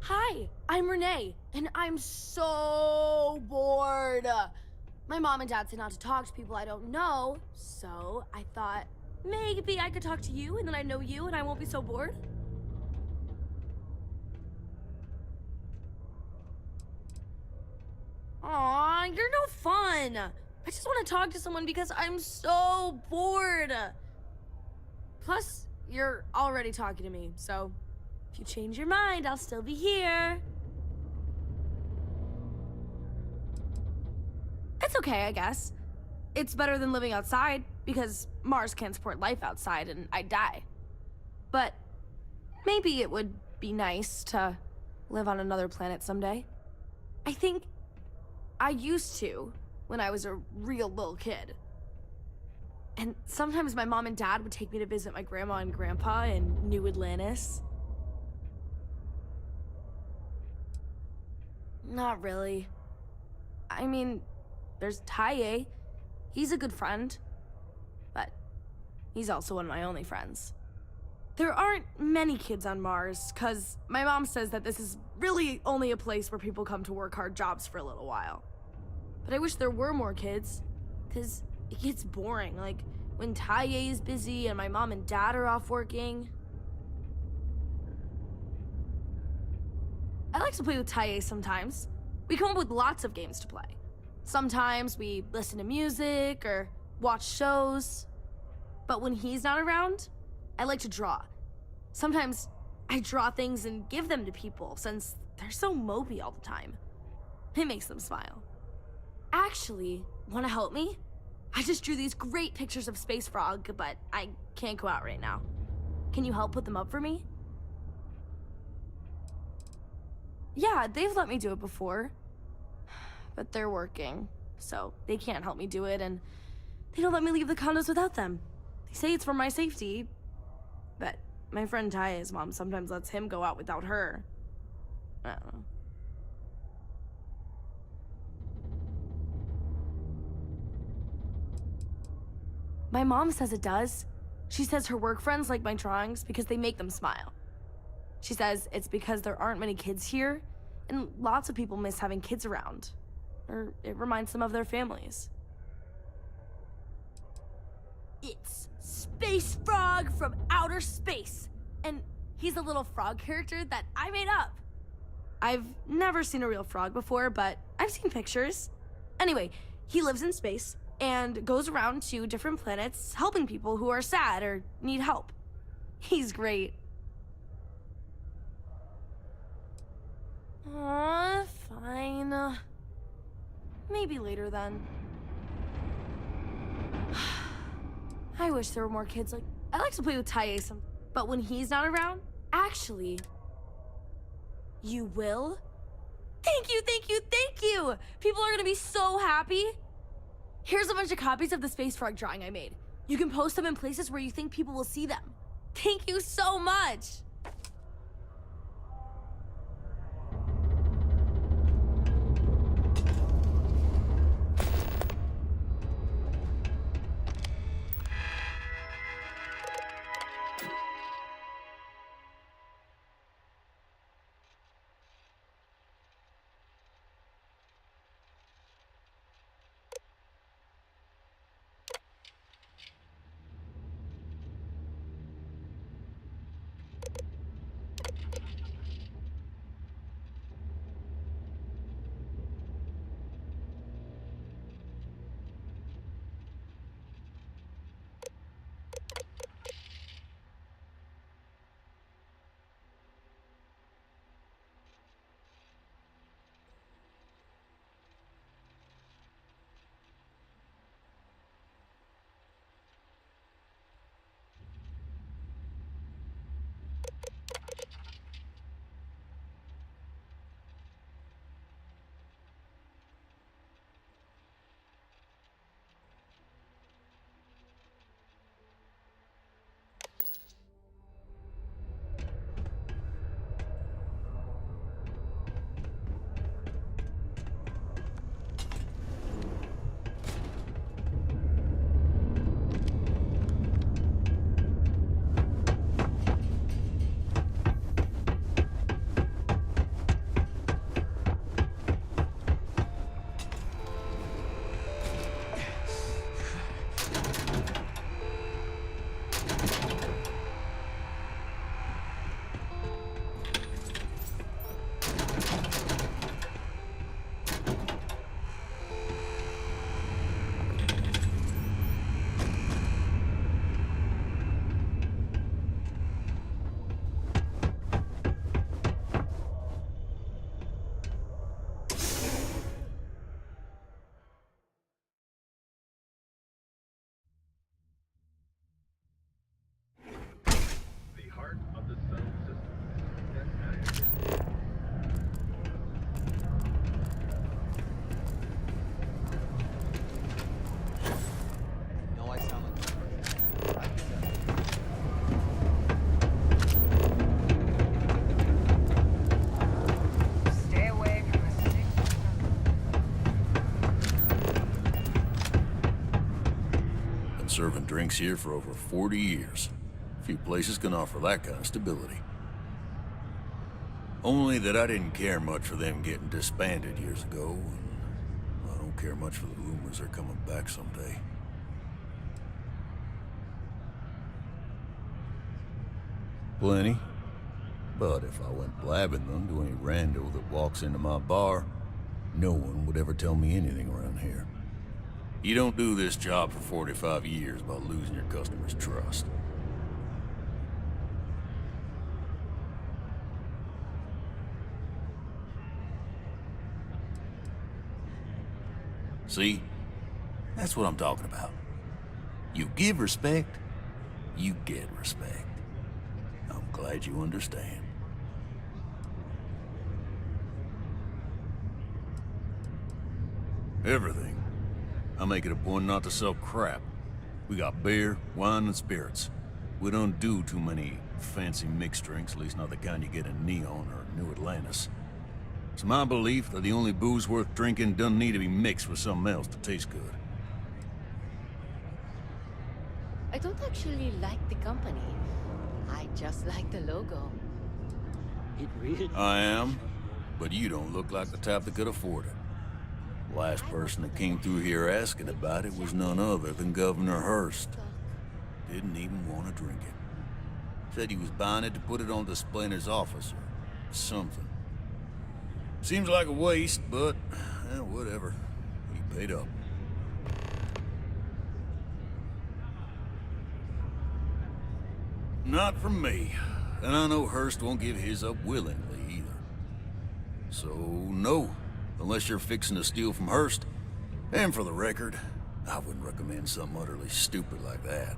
Hi, I'm Renee, and I'm so bored. My mom and dad said not to talk to people I don't know, so I thought maybe I could talk to you, and then I know you, and I won't be so bored. Aw, you're no fun. I just want to talk to someone because I'm so bored. Plus, you're already talking to me, so if you change your mind, I'll still be here. It's okay, I guess. It's better than living outside, because Mars can't support life outside and I'd die. But maybe it would be nice to live on another planet someday. I think I used to when I was a real little kid. And sometimes my mom and dad would take me to visit my grandma and grandpa in New Atlantis. Not really. I mean, there's Taye. He's a good friend. But he's also one of my only friends. There aren't many kids on Mars, because my mom says that this is really only a place where people come to work hard jobs for a little while. But I wish there were more kids, because it gets boring, like when Taye is busy and my mom and dad are off working. I like to play with Taye sometimes. We come up with lots of games to play. Sometimes we listen to music or watch shows. But when he's not around, I like to draw. Sometimes I draw things and give them to people since they're so mopey all the time. It makes them smile. Actually, want to help me? I just drew these great pictures of Space Frog, but I can't go out right now. Can you help put them up for me? Yeah, they've let me do it before. But they're working, so they can't help me do it, and they don't let me leave the condos without them. They say it's for my safety, but my friend Taya's mom sometimes lets him go out without her. I don't know. My mom says it does. She says her work friends like my drawings because they make them smile. She says it's because there aren't many kids here, and lots of people miss having kids around. Or it reminds them of their families. It's Space Frog from outer space, and he's a little frog character that I made up. I've never seen a real frog before, but I've seen pictures. Anyway, he lives in space and goes around to different planets helping people who are sad or need help. He's great. Aw, fine. Maybe later then. I wish there were more kids like... I like to play with Taye some, but when he's not around, actually... You will? Thank you, thank you, thank you! People are gonna be so happy. Here's a bunch of copies of the Space Frog drawing I made. You can post them in places where you think people will see them. Thank you so much! Serving drinks here for over 40 years. Few places can offer that kind of stability. Only that I didn't care much for them getting disbanded years ago, and I don't care much for the rumors they're coming back someday. Plenty. But if I went blabbing them to any rando that walks into my bar, no one would ever tell me anything around here. You don't do this job for 45 years by losing your customers' trust. See? That's what I'm talking about. You give respect, you get respect. I'm glad you understand. Everything. I make it a point not to sell crap. We got beer, wine, and spirits. We don't do too many fancy mixed drinks, at least not the kind you get in Neon or New Atlantis. It's my belief that the only booze worth drinking doesn't need to be mixed with something else to taste good. I don't actually like the company. I just like the logo. It really... I am, but you don't look like the type that could afford it. Last person that came through here asking about it was none other than Governor Hurst. Didn't even want to drink it. Said he was buying it to put it on display in his office or something. Seems like a waste, but whatever. He paid up. Not from me. And I know Hurst won't give his up willingly either. So, no. Unless you're fixing to steal from Hurst. And for the record, I wouldn't recommend something utterly stupid like that.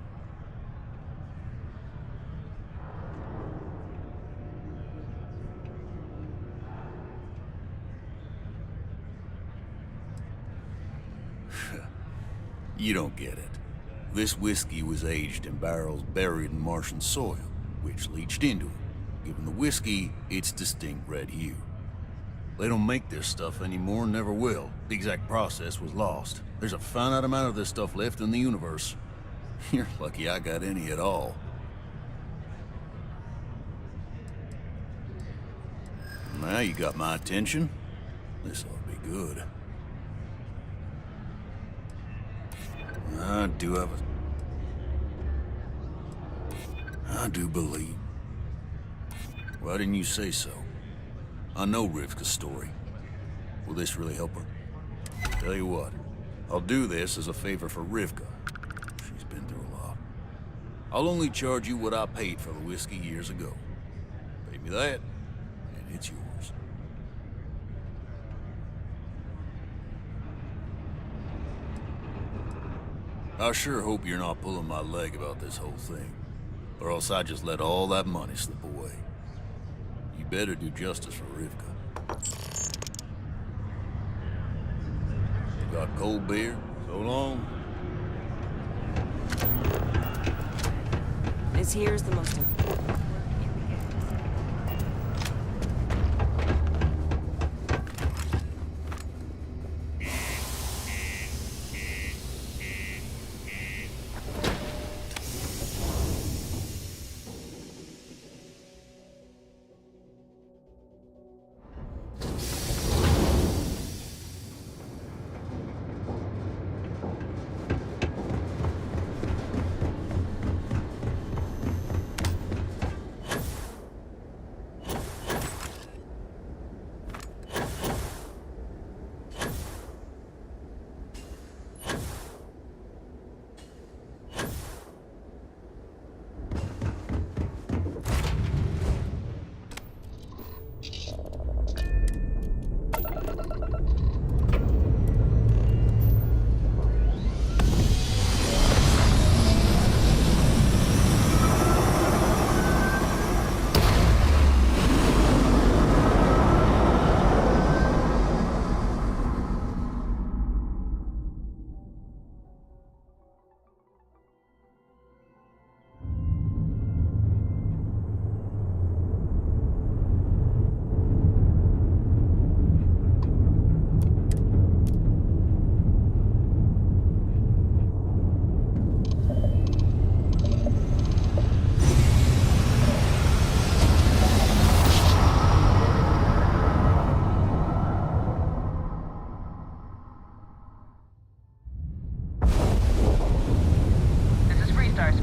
You don't get it. This whiskey was aged in barrels buried in Martian soil, which leached into it, giving the whiskey its distinct red hue. They don't make this stuff anymore and never will. The exact process was lost. There's a finite amount of this stuff left in the universe. You're lucky I got any at all. Now you got my attention. This ought to be good. I do believe. Why didn't you say so? I know Rivka's story. Will this really help her? Tell you what, I'll do this as a favor for Rivka. She's been through a lot. I'll only charge you what I paid for the whiskey years ago. Pay me that, and it's yours. I sure hope you're not pulling my leg about this whole thing, or else I just let all that money slip away. You better do justice for Rivka. You got cold beer? So long. This here is the most important.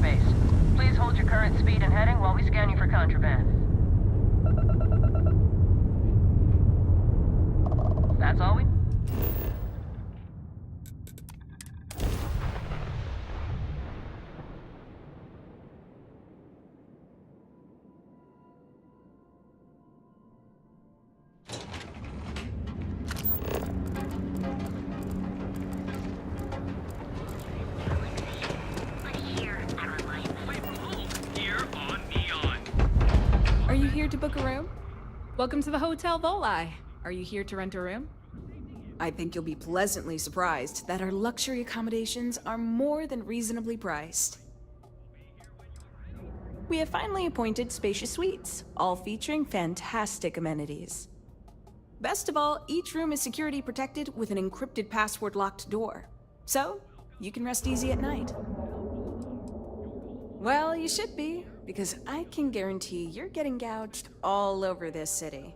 airspace. Please hold your current speed and heading while we scan you for contraband. That's all we... Are you here to book a room? Welcome to the Hotel Volai. Are you here to rent a room? I think you'll be pleasantly surprised that our luxury accommodations are more than reasonably priced. We have finally appointed spacious suites, all featuring fantastic amenities. Best of all, each room is security protected with an encrypted password-locked door. So, you can rest easy at night. Well, you should be, because I can guarantee you're getting gouged all over this city.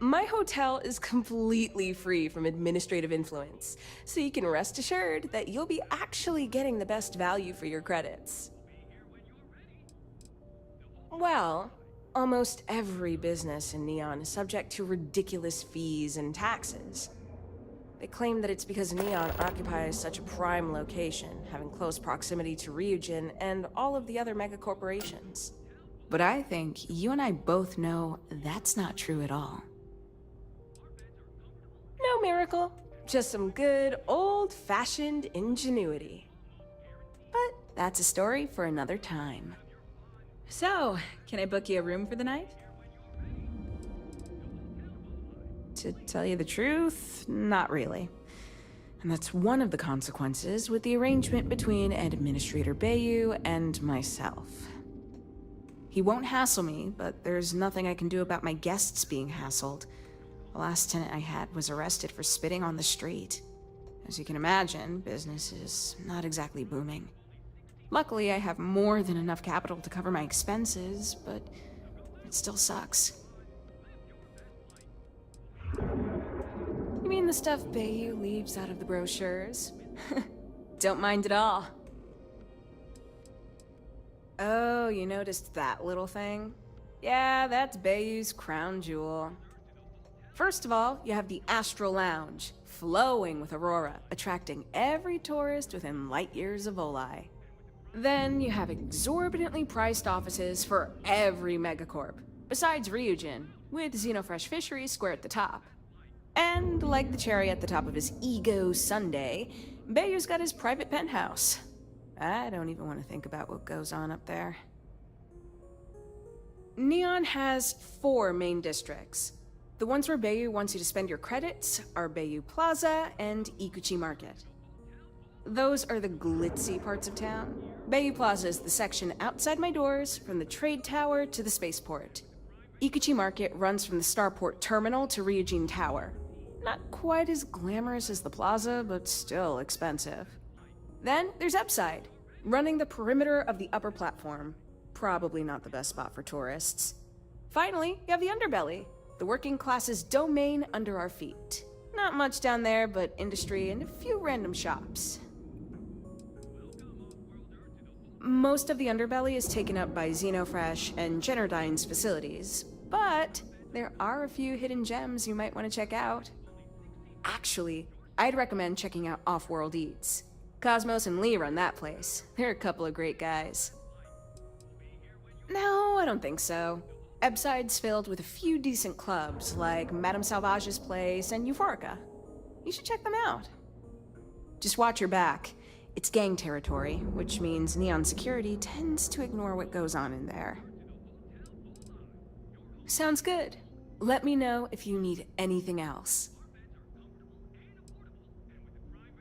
My hotel is completely free from administrative influence, so you can rest assured that you'll be actually getting the best value for your credits. Well, almost every business in Neon is subject to ridiculous fees and taxes. They claim that it's because Neon occupies such a prime location, having close proximity to Ryujin and all of the other megacorporations. But I think you and I both know that's not true at all. No miracle, just some good old-fashioned ingenuity. But that's a story for another time. So, can I book you a room for the night? To tell you the truth, not really. And that's one of the consequences with the arrangement between Administrator Bayu and myself. He won't hassle me, but there's nothing I can do about my guests being hassled. The last tenant I had was arrested for spitting on the street. As you can imagine, business is not exactly booming. Luckily, I have more than enough capital to cover my expenses, but it still sucks. You mean the stuff Bayu leaves out of the brochures? Don't mind at all. Oh, you noticed that little thing? Yeah, that's Bayu's crown jewel. First of all, you have the Astral Lounge, flowing with Aurora, attracting every tourist within light years of Volai. Then you have exorbitantly priced offices for every megacorp, besides Ryujin, with Xenofresh Fisheries square at the top. And like the cherry at the top of his ego sundae, Bayu's got his private penthouse. I don't even want to think about what goes on up there. Neon has 4 main districts. The ones where Bayu wants you to spend your credits are Bayu Plaza and Ikuchi Market. Those are the glitzy parts of town. Bayu Plaza is the section outside my doors from the trade tower to the spaceport. Ikuchi Market runs from the Starport terminal to Ryujin Tower. Not quite as glamorous as the plaza, but still expensive. Then there's Upside, running the perimeter of the upper platform. Probably not the best spot for tourists. Finally, you have the Underbelly, the working class's domain under our feet. Not much down there, but industry and a few random shops. Most of the Underbelly is taken up by Xenofresh and Generdyne's facilities, but there are a few hidden gems you might want to check out. Actually, I'd recommend checking out Off-World Eats. Cosmos and Lee run that place. They're a couple of great guys. No, I don't think so. Ebside's filled with a few decent clubs, like Madame Sauvage's place and Euphorica. You should check them out. Just watch your back. It's gang territory, which means Neon security tends to ignore what goes on in there. Sounds good. Let me know if you need anything else.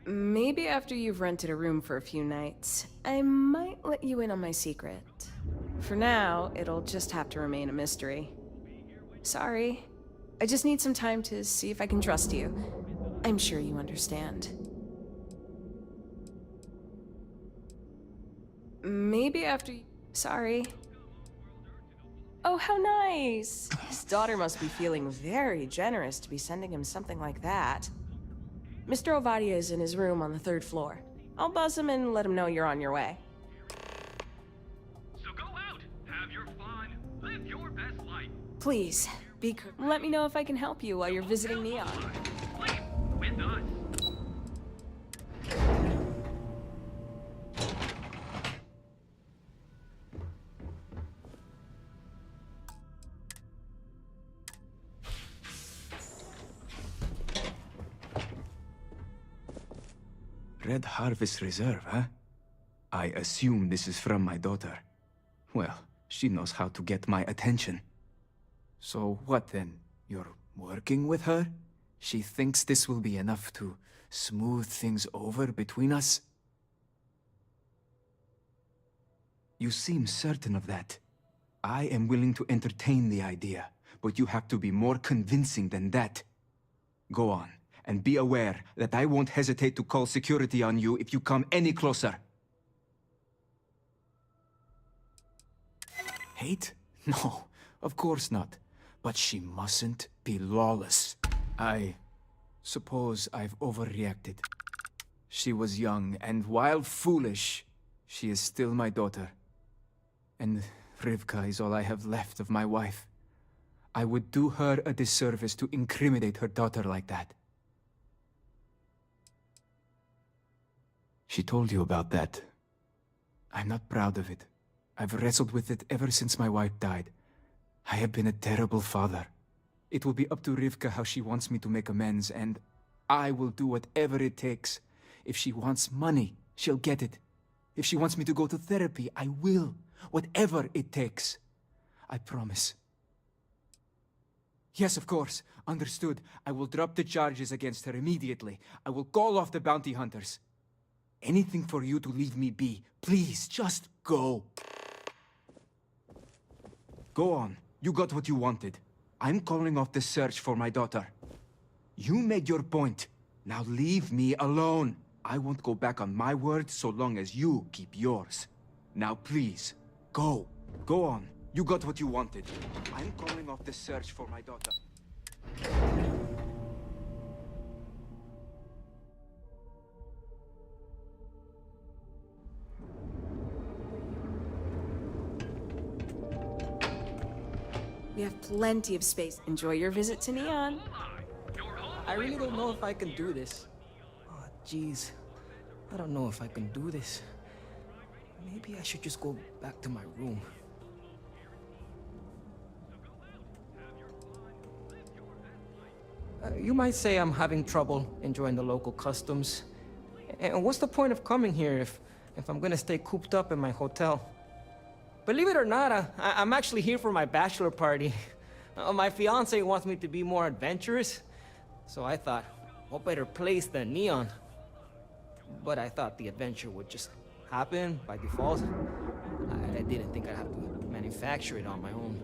Maybe after you've rented a room for a few nights, I might let you in on my secret. For now, it'll just have to remain a mystery. Sorry. I just need some time to see if I can trust you. I'm sure you understand. Maybe after you... Sorry. Oh, how nice! His daughter must be feeling very generous to be sending him something like that. Mr. Ovadia is in his room on the 3rd floor. I'll buzz him and let him know you're on your way. Please, let me know if I can help you while you're visiting Neon. Red Harvest Reserve, huh? I assume this is from my daughter. Well, she knows how to get my attention. So what then? You're working with her? She thinks this will be enough to smooth things over between us? You seem certain of that. I am willing to entertain the idea, but you have to be more convincing than that. Go on, and be aware that I won't hesitate to call security on you if you come any closer. Hate? No, of course not. But she mustn't be lawless. I suppose I've overreacted. She was young, and while foolish, she is still my daughter. And Rivka is all I have left of my wife. I would do her a disservice to incriminate her daughter like that. She told you about that. I'm not proud of it. I've wrestled with it ever since my wife died. I have been a terrible father. It will be up to Rivka how she wants me to make amends, and I will do whatever it takes. If she wants money, she'll get it. If she wants me to go to therapy, I will. Whatever it takes. I promise. Yes, of course. Understood. I will drop the charges against her immediately. I will call off the bounty hunters. Anything for you to leave me be. Please, just go. Go on. You got what you wanted. I'm calling off the search for my daughter. You made your point. Now leave me alone. I won't go back on my word so long as you keep yours. Now please, go. Go on. You got what you wanted. I'm calling off the search for my daughter. We have plenty of space. Enjoy your visit to Neon. I really don't know if I can do this. Oh, jeez. I don't know if I can do this. Maybe I should just go back to my room. You might say I'm having trouble enjoying the local customs. And what's the point of coming here if I'm gonna stay cooped up in my hotel? Believe it or not, I'm actually here for my bachelor party. My fiance wants me to be more adventurous, so I thought, what better place than Neon? But I thought the adventure would just happen by default. I didn't think I'd have to manufacture it on my own.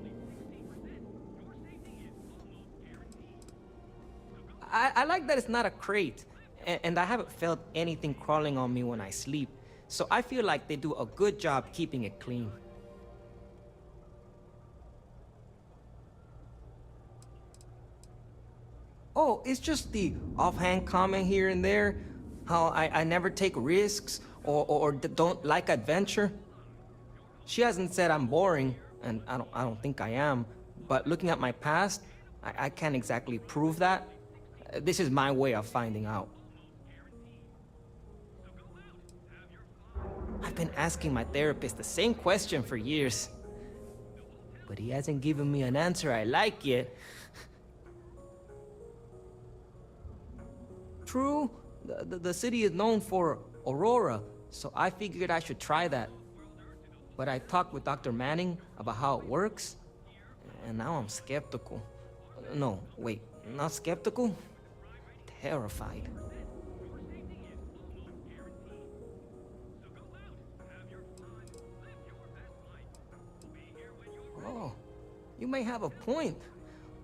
I like that it's not a crate, and I haven't felt anything crawling on me when I sleep, so I feel like they do a good job keeping it clean. Oh, it's just the offhand comment here and there, how I never take risks or don't like adventure. She hasn't said I'm boring, and I don't think I am, but looking at my past, I can't exactly prove that. This is my way of finding out. I've been asking my therapist the same question for years, but he hasn't given me an answer I like yet. True, the city is known for Aurora, so I figured I should try that. But I talked with Dr. Manning about how it works, and now I'm skeptical. No, wait, not skeptical? Terrified. Oh, you may have a point.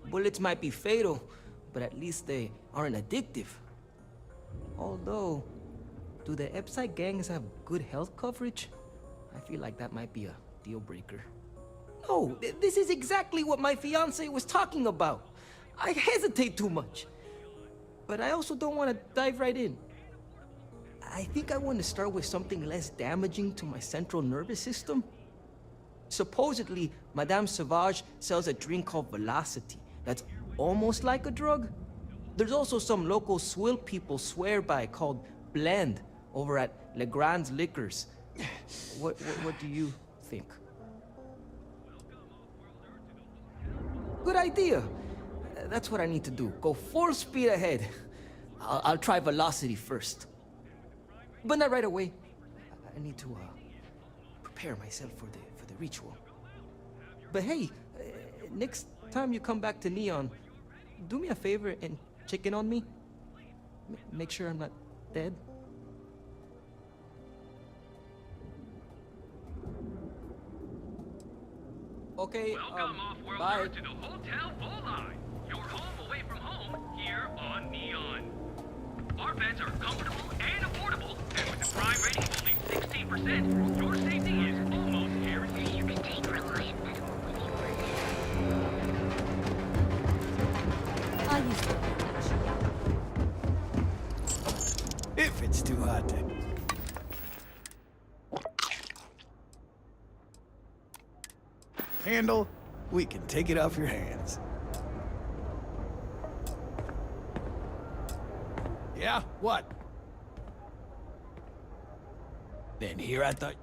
Bullets might be fatal, but at least they aren't addictive. Although, do the Epside gangs have good health coverage? I feel like that might be a deal breaker. No, this is exactly what my fiance was talking about. I hesitate too much. But I also don't want to dive right in. I think I want to start with something less damaging to my central nervous system. Supposedly, Madame Sauvage sells a drink called Velocity that's almost like a drug. There's also some local swill people swear by called Blend over at Legrand's Liquors. What do you think? Good idea. That's what I need to do. Go full speed ahead. I'll try Velocity first. But not right away. I need to prepare myself for the ritual. But hey, next time you come back to Neon, do me a favor and check in on me. Make sure I'm not dead. Okay, Welcome off-world bye. to the Hotel Volai, your home away from home here on Neon. Our beds are comfortable and affordable, and with a crime rating of only 16%, your safety is almost guaranteed. You can take Reliant Medical with you. I used to be actually. If it's too hot to... handle, we can take it off your hands. Yeah? What? Then here I thought...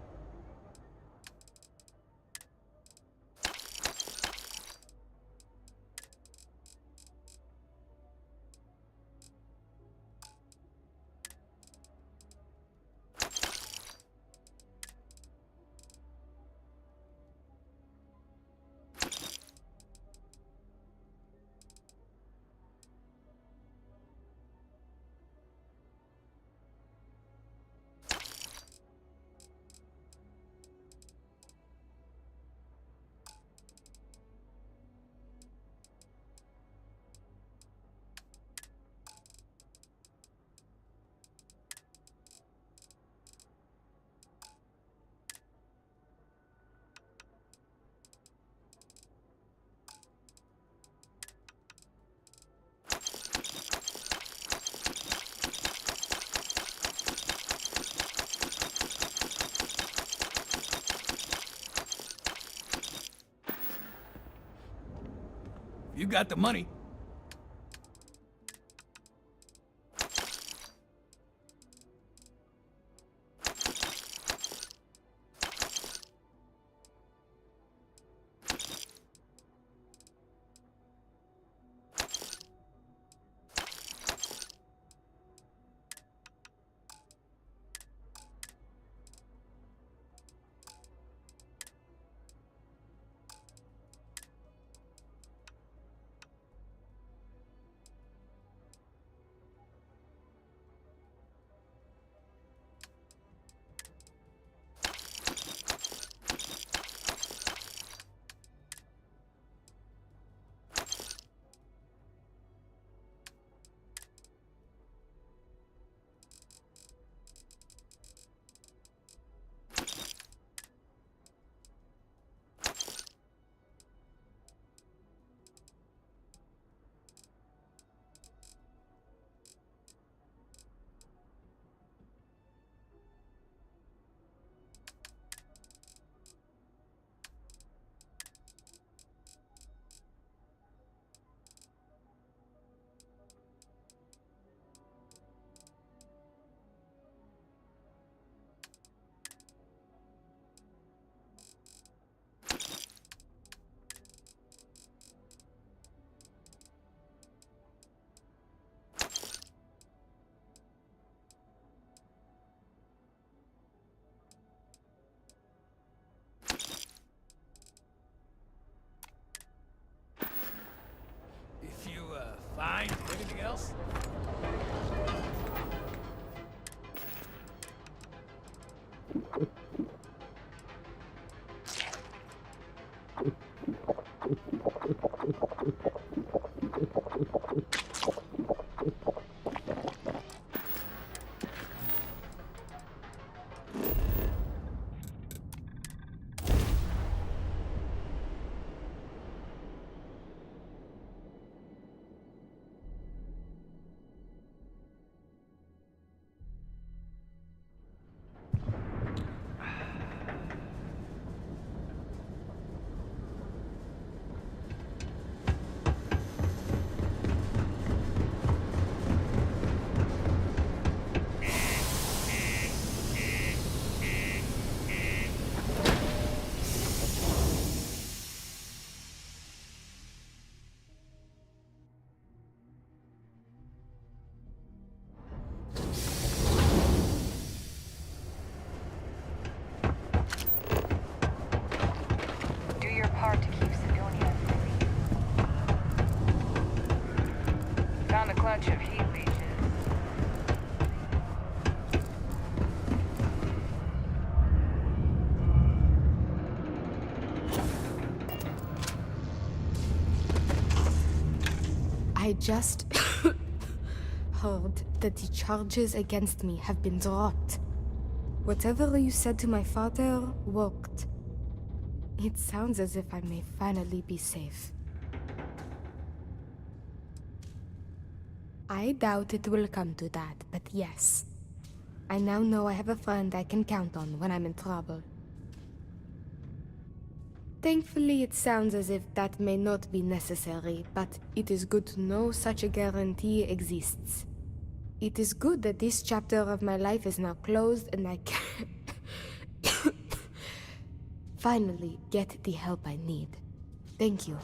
You got the money. If you, find anything else? bunch of heat leeches. I just heard that the charges against me have been dropped. Whatever you said to my father worked. It sounds as if I may finally be safe. I doubt it will come to that, but yes. I now know I have a friend I can count on when I'm in trouble. Thankfully, it sounds as if that may not be necessary, but it is good to know such a guarantee exists. It is good that this chapter of my life is now closed and I can finally get the help I need. Thank you.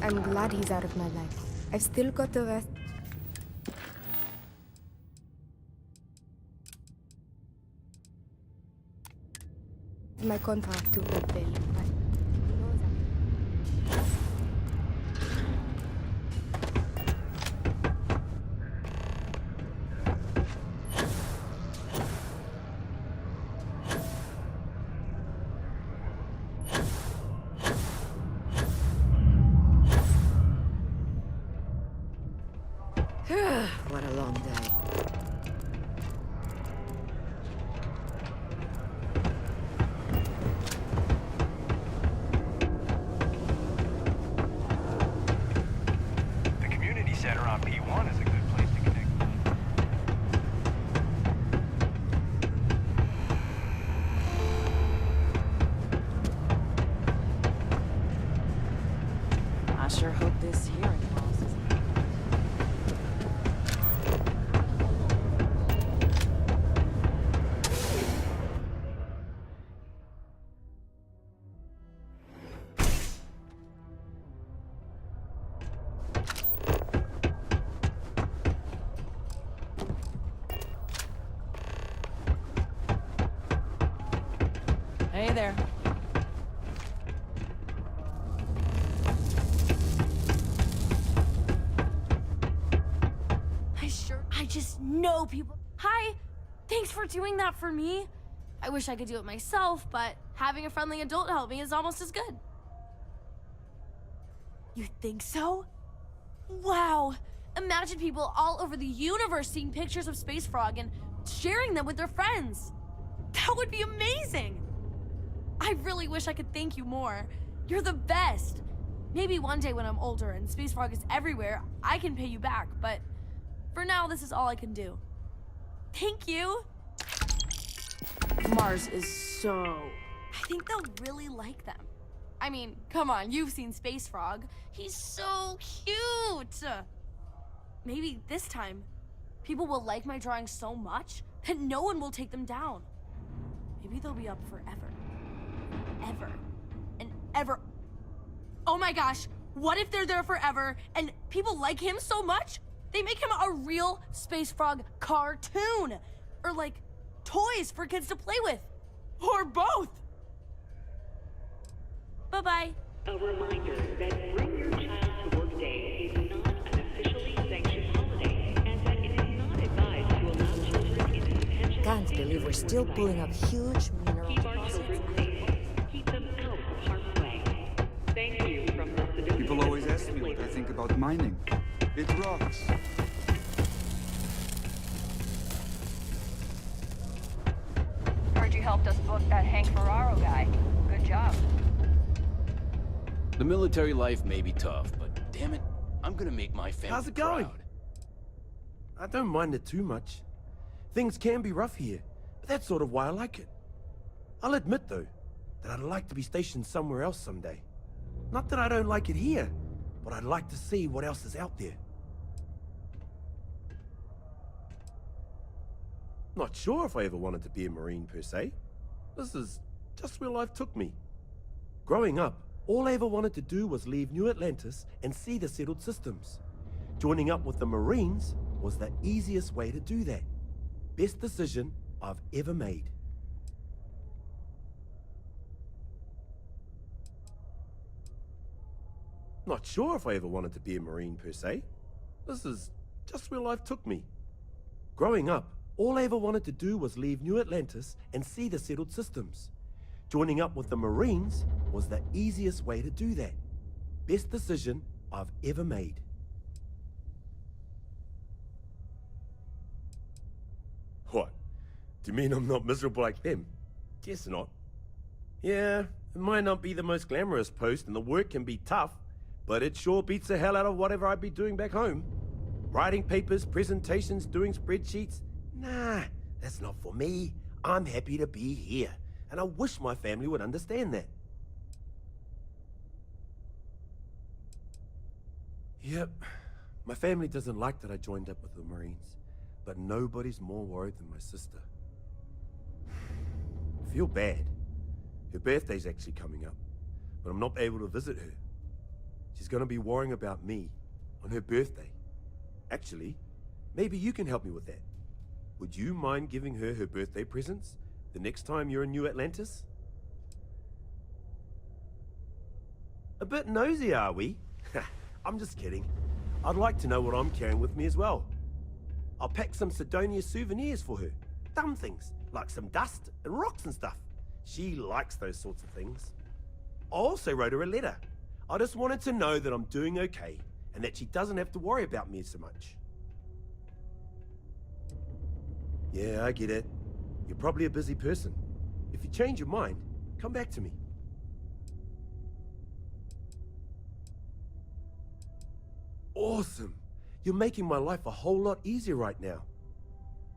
I'm glad he's out of my life. I've still got the rest. My contract to fulfill. What a long day. The community center on P1 is a good place to connect. I sure hope this hearing loss is... Hey there. I just know people. Hi! Thanks for doing that for me. I wish I could do it myself, but having a friendly adult help me is almost as good. You think so? Wow! Imagine people all over the universe seeing pictures of Space Frog and sharing them with their friends. That would be amazing! I really wish I could thank you more. You're the best. Maybe one day when I'm older and Space Frog is everywhere, I can pay you back, but for now, this is all I can do. Thank you! Mars is so... I think they'll really like them. I mean, come on, you've seen Space Frog. He's so cute! Maybe this time, people will like my drawings so much that no one will take them down. Maybe they'll be up forever. Ever. And ever. Oh my gosh, what if they're there forever and people like him so much they make him a real Space Frog cartoon? Or like, toys for kids to play with. Or both. Bye-bye. A reminder that Bring Your Child to Work Day is not an officially sanctioned holiday, and that it is not advised to allow children in detention. Can't believe we're still pulling up huge mineral Keep our children safe. Keep them out of harm's way. Thank you from the civilian. People always ask me what I think about mining. It rocks. Heard you helped us book that Hank Ferraro guy. Good job. The military life may be tough, but damn it, I'm gonna make my family How's it going? proud. I don't mind it too much. Things can be rough here, but that's sort of why I like it. I'll admit, though, that I'd like to be stationed somewhere else someday. Not that I don't like it here, but I'd like to see what else is out there. Not sure if I ever wanted to be a Marine per se. This is just where life took me. Growing up, all I ever wanted to do was leave New Atlantis and see the settled systems. Joining up with the Marines was the easiest way to do that. Best decision I've ever made. Not sure if I ever wanted to be a Marine per se. This is just where life took me. Growing up, all I ever wanted to do was leave New Atlantis and see the settled systems. Joining up with the Marines was the easiest way to do that. Best decision I've ever made. What? Do you mean I'm not miserable like them? Guess not. Yeah, it might not be the most glamorous post and the work can be tough, but it sure beats the hell out of whatever I'd be doing back home. Writing papers, presentations, doing spreadsheets. Nah, that's not for me. I'm happy to be here, and I wish my family would understand that. Yep, my family doesn't like that I joined up with the Marines, but nobody's more worried than my sister. I feel bad. Her birthday's actually coming up, but I'm not able to visit her. She's gonna be worrying about me on her birthday. Actually, maybe you can help me with that. Would you mind giving her her birthday presents the next time you're in New Atlantis? A bit nosy, are we? I'm just kidding. I'd like to know what I'm carrying with me as well. I'll pack some Sidonia souvenirs for her. Dumb things, like some dust and rocks and stuff. She likes those sorts of things. I also wrote her a letter. I just wanted to know that I'm doing okay, and that she doesn't have to worry about me so much. Yeah, I get it. You're probably a busy person. If you change your mind, come back to me. Awesome! You're making my life a whole lot easier right now.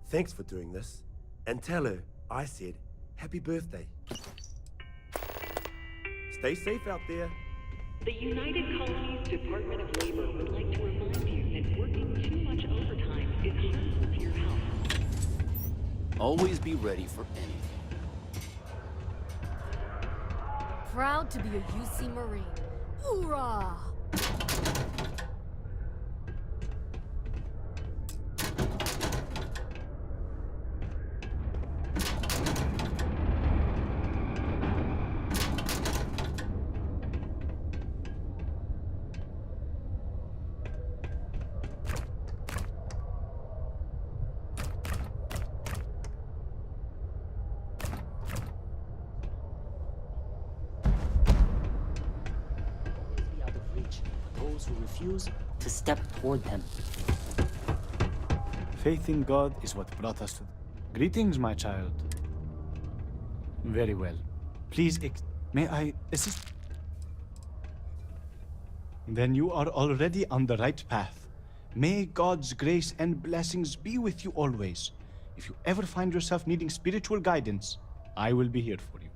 Thanks for doing this. And tell her I said happy birthday. Stay safe out there. The United Colonies Department of Labor would like to remind you that working too much overtime is harmful to your health. Always be ready for anything. Proud to be a UC Marine. Hoorah! Who refuse to step toward them. Faith in God is what brought us to... Greetings, my child. Very well. Please, may I assist? Then you are already on the right path. May God's grace and blessings be with you always. If you ever find yourself needing spiritual guidance, I will be here for you.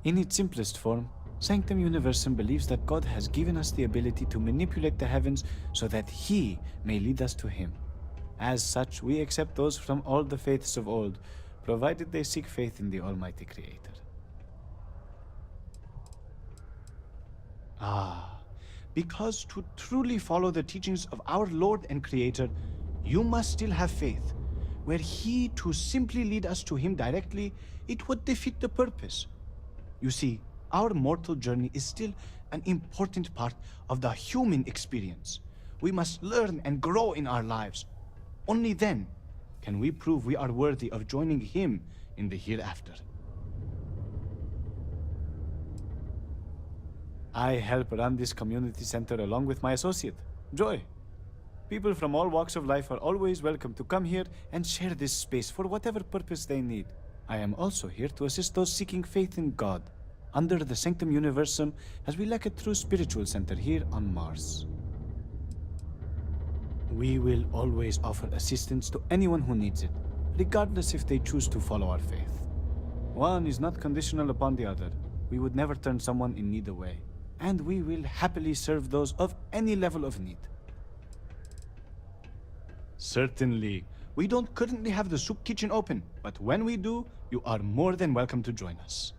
In its simplest form, Sanctum Universum believes that God has given us the ability to manipulate the heavens so that He may lead us to Him. As such, we accept those from all the faiths of old, provided they seek faith in the Almighty Creator. Because to truly follow the teachings of our Lord and Creator, you must still have faith. Were He to simply lead us to Him directly, it would defeat the purpose. You see, our mortal journey is still an important part of the human experience. We must learn and grow in our lives. Only then can we prove we are worthy of joining Him in the hereafter. I help run this community center along with my associate, Joy. People from all walks of life are always welcome to come here and share this space for whatever purpose they need. I am also here to assist those seeking faith in God, under the Sanctum Universum, as we lack a true spiritual center here on Mars. We will always offer assistance to anyone who needs it, regardless if they choose to follow our faith. One is not conditional upon the other. We would never turn someone in need away, and we will happily serve those of any level of need. Certainly. We don't currently have the soup kitchen open, but when we do, you are more than welcome to join us.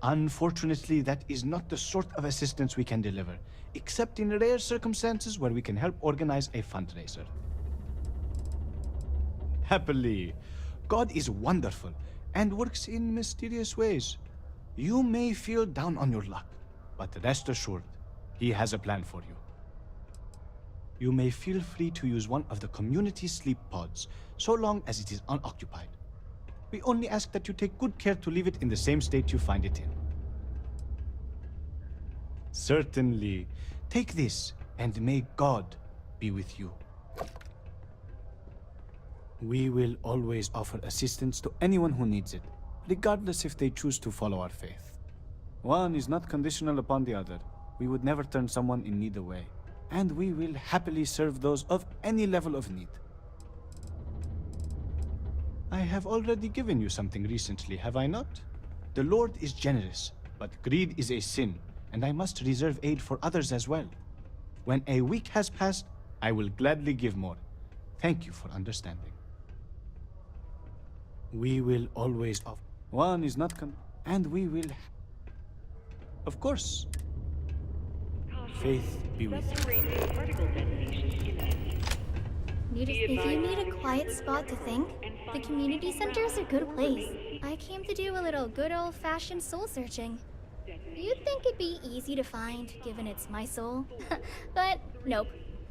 Unfortunately, that is not the sort of assistance we can deliver, except in rare circumstances where we can help organize a fundraiser. Happily, God is wonderful and works in mysterious ways. You may feel down on your luck, but rest assured, he has a plan for you. You may feel free to use one of the community sleep pods, so long as it is unoccupied. We only ask that you take good care to leave it in the same state you find it in. Certainly. Take this, and may God be with you. We will always offer assistance to anyone who needs it, regardless if they choose to follow our faith. One is not conditional upon the other. We would never turn someone in need away, and we will happily serve those of any level of need. I have already given you something recently, have I not? The Lord is generous, but greed is a sin, and I must reserve aid for others as well. When a week has passed, I will gladly give more. Thank you for understanding. We will always offer. One is not and we will. Of course. Faith be with you. If you need a quiet spot to think, the community center is a good place. I came to do a little good old-fashioned soul searching. You'd think it'd be easy to find, given it's my soul. But nope.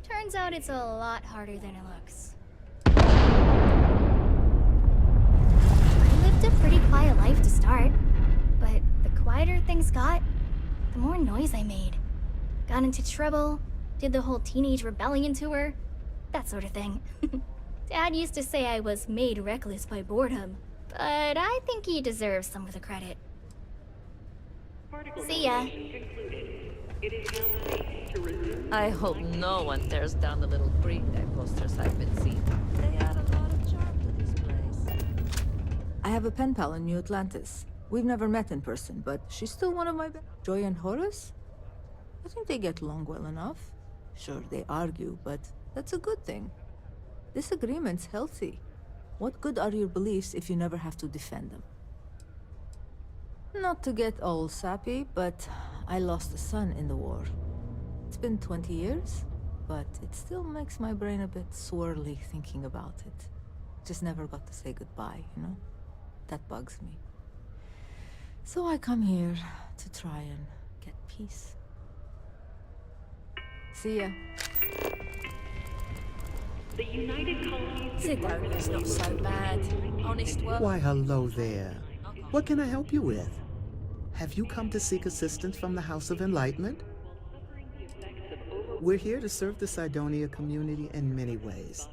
Turns out it's a lot harder than it looks. I lived a pretty quiet life to start, but the quieter things got, the more noise I made. Got into trouble, did the whole teenage rebellion tour, that sort of thing. Dad used to say I was made reckless by boredom, but I think he deserves some of the credit. See ya. I hope no one tears down the little Greek guy posters I've been seeing. They add a lot of charm to this place. I have a pen pal in New Atlantis. We've never met in person, but she's still one of my Joy and Horace? I think they get along well enough. Sure, they argue, but that's a good thing. Disagreement's healthy. What good are your beliefs if you never have to defend them? Not to get all sappy, but I lost a son in the war. It's been 20 years, but it still makes my brain a bit swirly thinking about it. Just never got to say goodbye, you know? That bugs me. So I come here to try and get peace. See ya. The United Colonies. Sidonia's not so bad. Honest work. Why, hello there. What can I help you with? Have you come to seek assistance from the House of Enlightenment? We're here to serve the Sidonia community in many ways.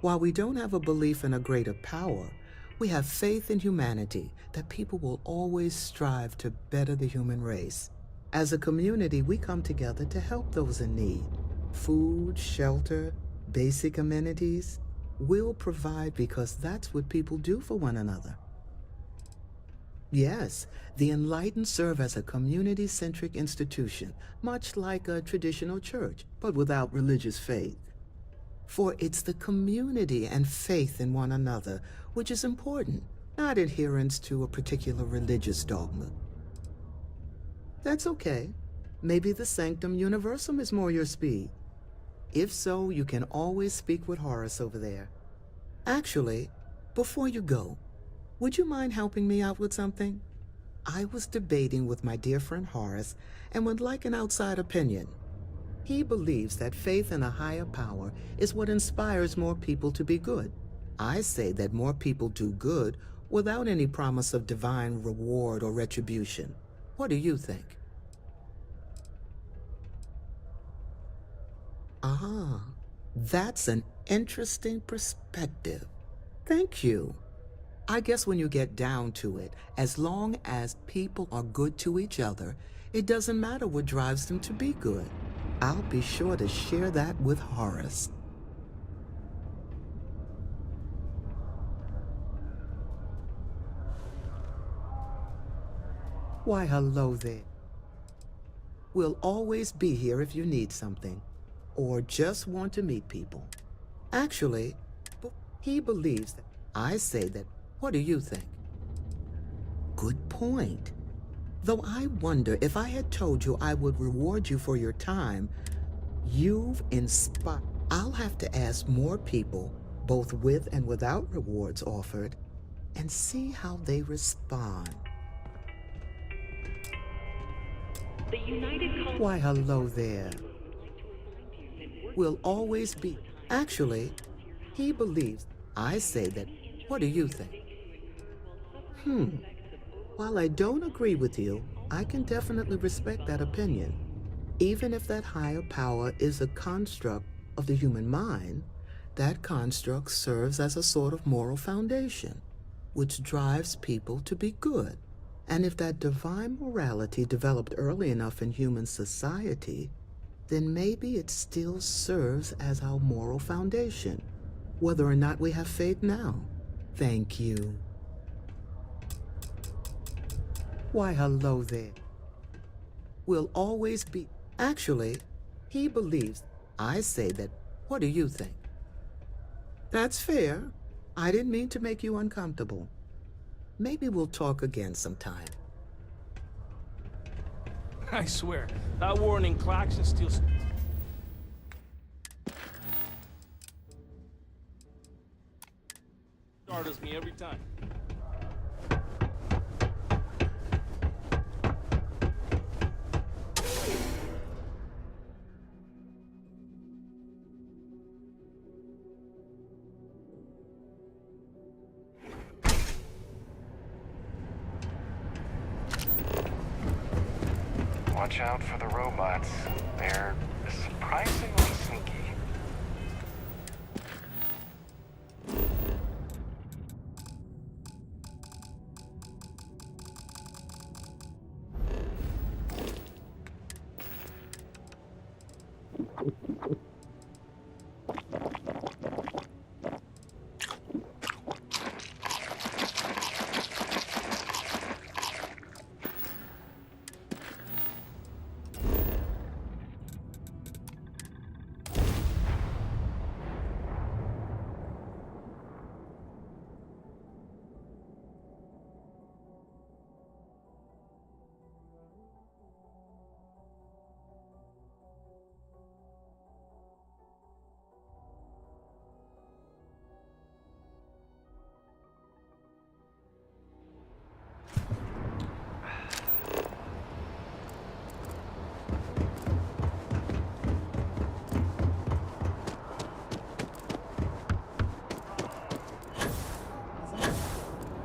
While we don't have a belief in a greater power, we have faith in humanity that people will always strive to better the human race. As a community, we come together to help those in need. Food, shelter, basic amenities. We'll provide because that's what people do for one another. Yes, the Enlightened serve as a community-centric institution, much like a traditional church, but without religious faith. For it's the community and faith in one another which is important, not adherence to a particular religious dogma. That's okay. Maybe the Sanctum Universum is more your speed. If so, you can always speak with Horace over there. Actually, before you go, would you mind helping me out with something? I was debating with my dear friend Horace and would like an outside opinion. He believes that faith in a higher power is what inspires more people to be good. I say that more people do good without any promise of divine reward or retribution. What do you think? Ah, that's an interesting perspective. Thank you. I guess when you get down to it, as long as people are good to each other, it doesn't matter what drives them to be good. I'll be sure to share that with Horace. Why, hello there. We'll always be here if you need something, or just want to meet people. Actually, he believes that. I say that. What do you think? Good point. Though I wonder if I had told you I would reward you for your time, you've inspired. I'll have to ask more people, both with and without rewards offered, and see how they respond. The United Colonies... Why, hello there. Will always be... Actually, he believes... I say that... What do you think? While I don't agree with you, I can definitely respect that opinion. Even if that higher power is a construct of the human mind, that construct serves as a sort of moral foundation, which drives people to be good. And if that divine morality developed early enough in human society, then maybe it still serves as our moral foundation, whether or not we have faith now. Thank you. Why, hello there. Will always be... Actually, he believes... I say that... What do you think? That's fair. I didn't mean to make you uncomfortable. Maybe we'll talk again sometime. I swear, that warning klaxon still... startles me every time. Watch out for the robots. They're surprisingly sneaky.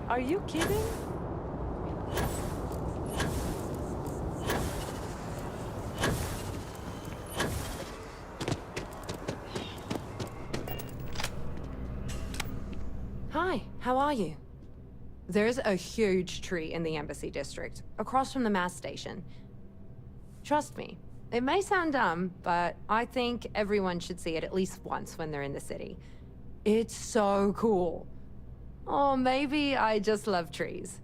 Are you kidding? Hi, how are you? There's a huge tree in the Embassy District, across from the mass station. Trust me, it may sound dumb, but I think everyone should see it at least once when they're in the city. It's so cool. Or maybe I just love trees.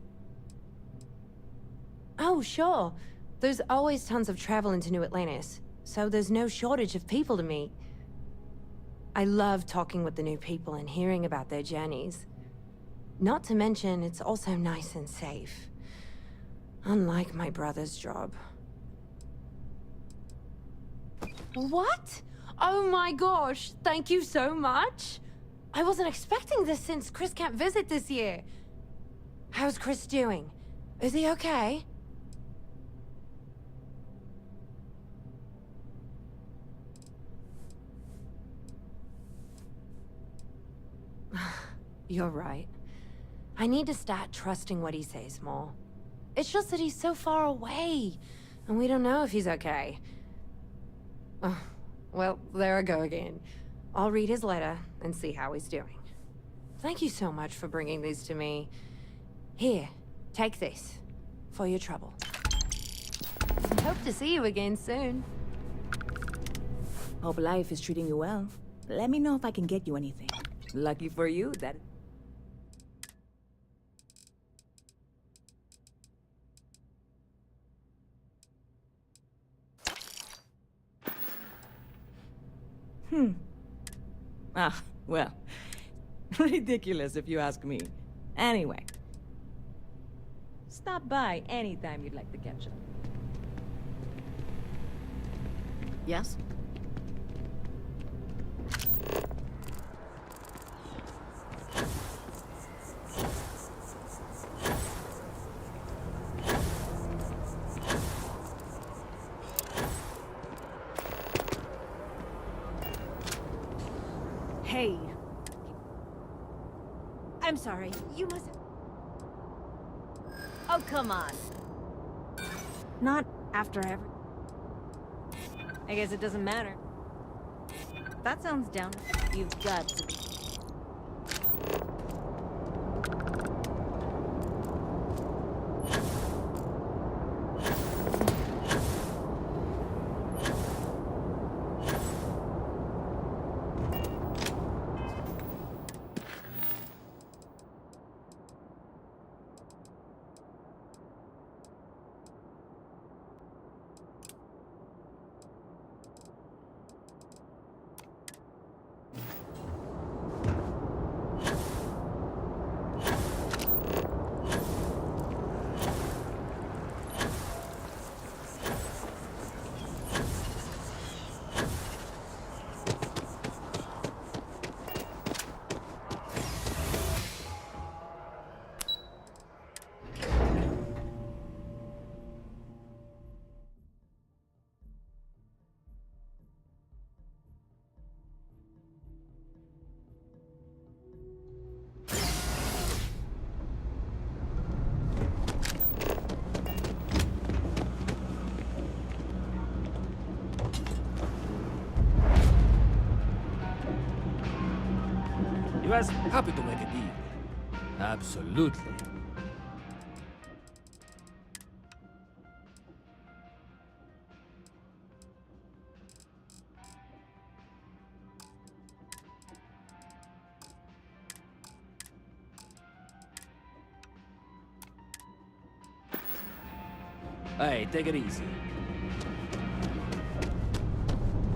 Oh, sure. There's always tons of travel into New Atlantis, so there's no shortage of people to meet. I love talking with the new people and hearing about their journeys. Not to mention, it's also nice and safe. Unlike my brother's job. What? Oh my gosh, thank you so much. I wasn't expecting this since Chris can't visit this year. How's Chris doing? Is he okay? You're right. I need to start trusting what he says more. It's just that he's so far away, and we don't know if he's okay. Well, there I go again. I'll read his letter and see how he's doing. Thank you so much for bringing these to me. Here, take this for your trouble. Hope to see you again soon. Hope life is treating you well. Let me know if I can get you anything. Lucky for you, that... well, ridiculous if you ask me. Anyway, stop by anytime you'd like to catch up. Yes? I'm sorry. You must. Oh, come on. Not after every. I guess it doesn't matter. That sounds down. You've got to be. You guys happy to make a deal? Absolutely. Hey, take it easy.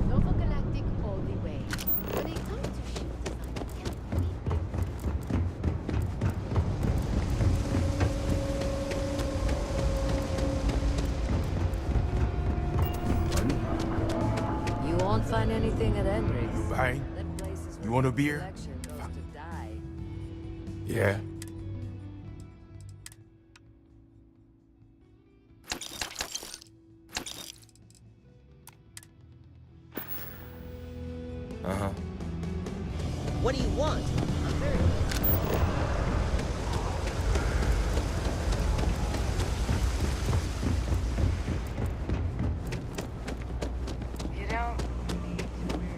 Nova Galactic all the way. When it comes to ship design, You won't find anything at Hendrix. Bye. That place is You where want a the beer? collection goes to die. Yeah. Uh-huh. What do you want? I'm very You don't need to wear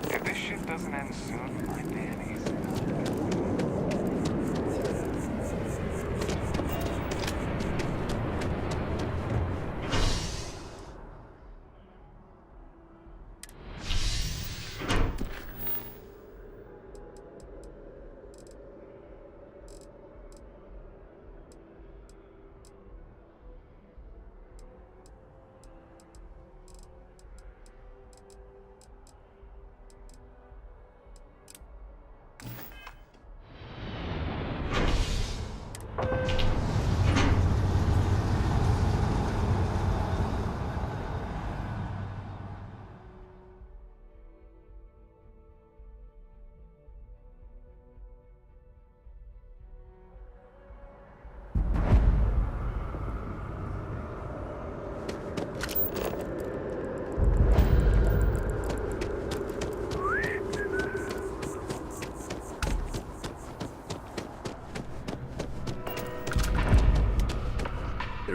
If this shit doesn't end soon, my panties.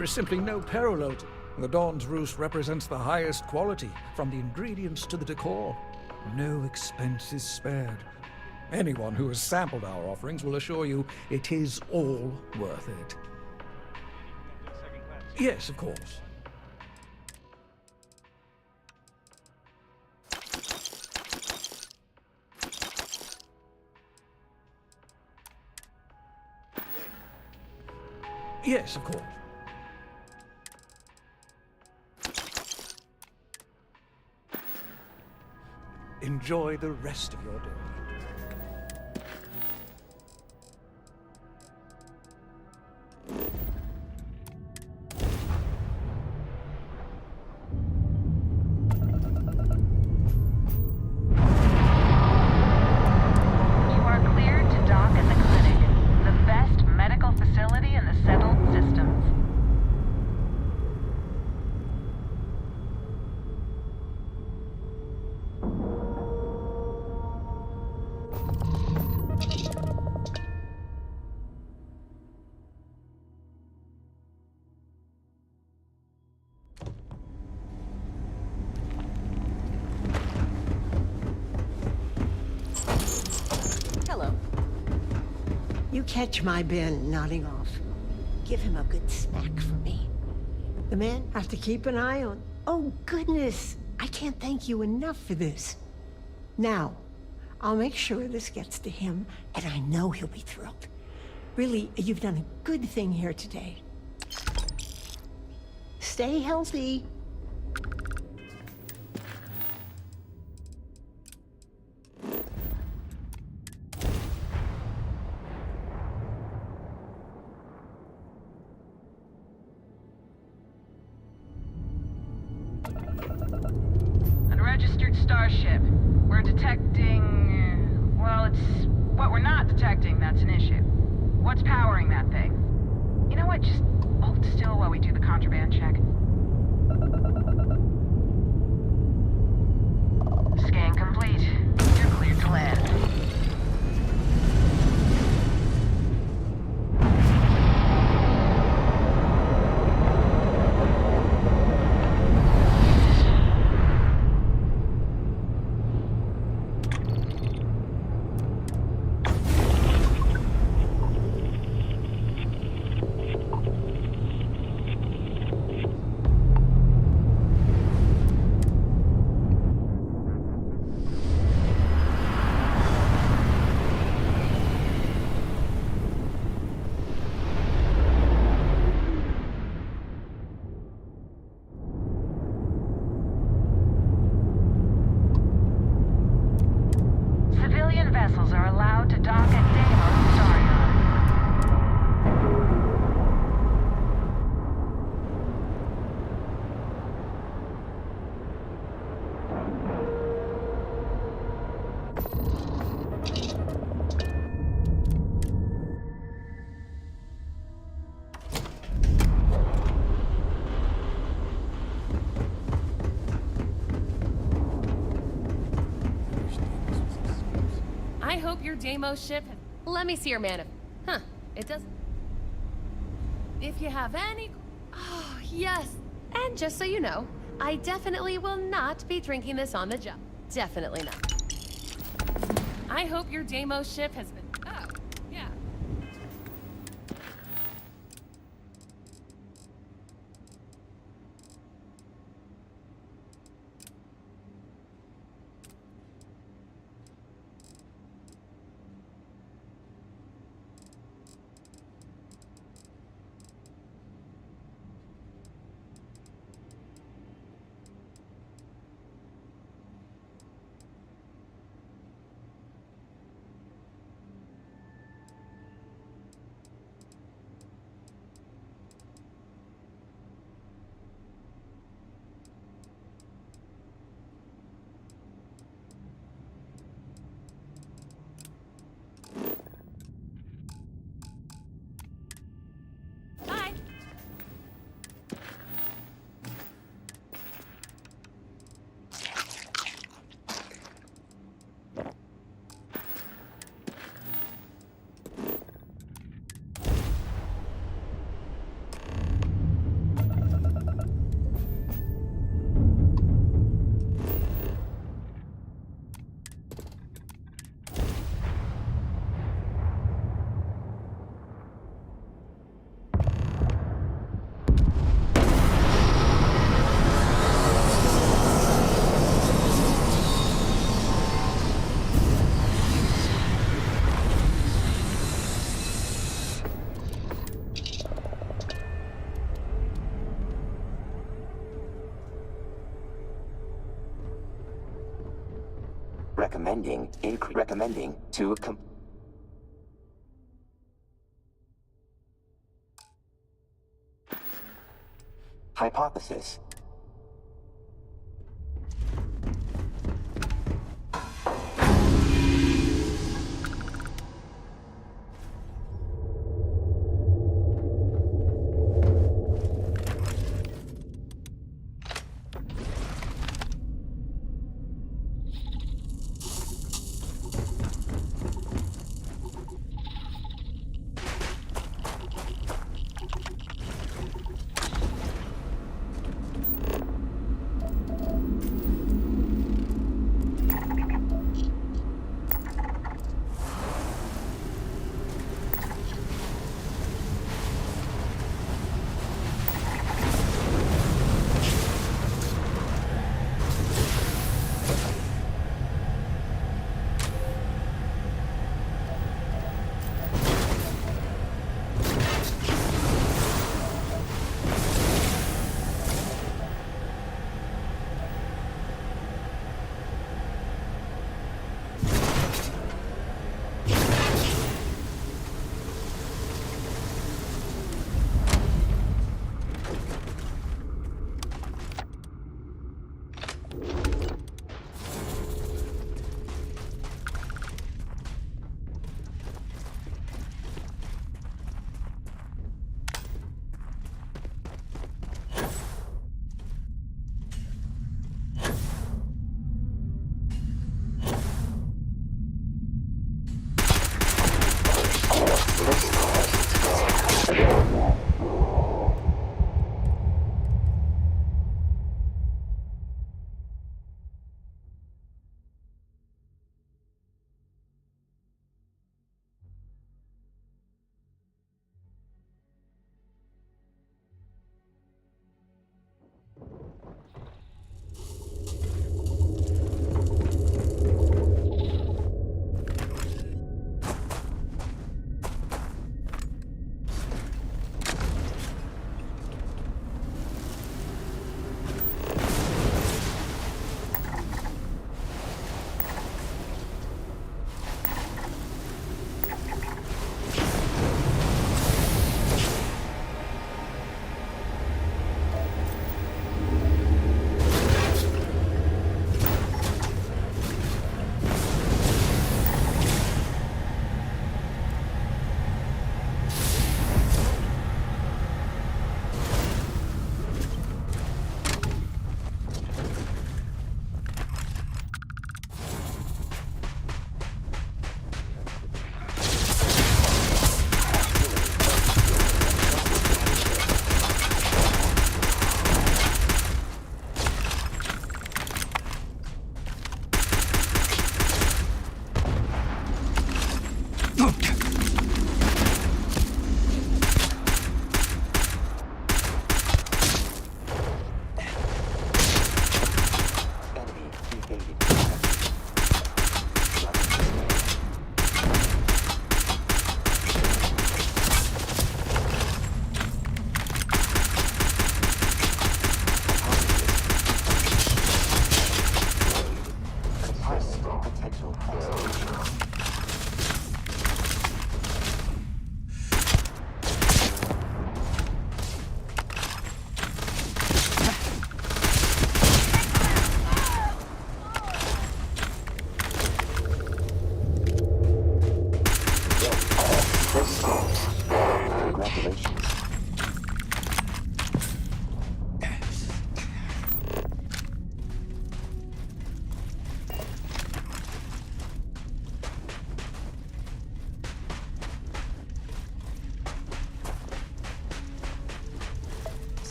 There is simply no parallel to... The Dawn's Roost represents the highest quality, from the ingredients to the decor. No expense is spared. Anyone who has sampled our offerings will assure you it is all worth it. Yes, of course. Yes, of course. Enjoy the rest of your day. You are cleared to dock at the clinic, the best medical facility in the settled systems. Hello. You catch my Ben nodding off. Give him a good smack for me. The men have to keep an eye on... Oh, goodness! I can't thank you enough for this. Now, I'll make sure this gets to him, and I know he'll be thrilled. Really, you've done a good thing here today. Stay healthy. Unregistered starship. We're detecting... well, it's what we're not detecting that's an issue. What's powering that thing? You know what, just hold still while we do the contraband check. Scan complete. You're cleared to land. Civilian vessels are allowed to dock at Deimos, Sarion. I hope your Deimos ship... Let me see your manif... Huh, it doesn't... If you have any... Oh, yes. And just so you know, I definitely will not be drinking this on the job. Definitely not. I hope your Deimos ship has been... Oh, yeah. recommending to hypothesis.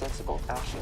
Sensible action.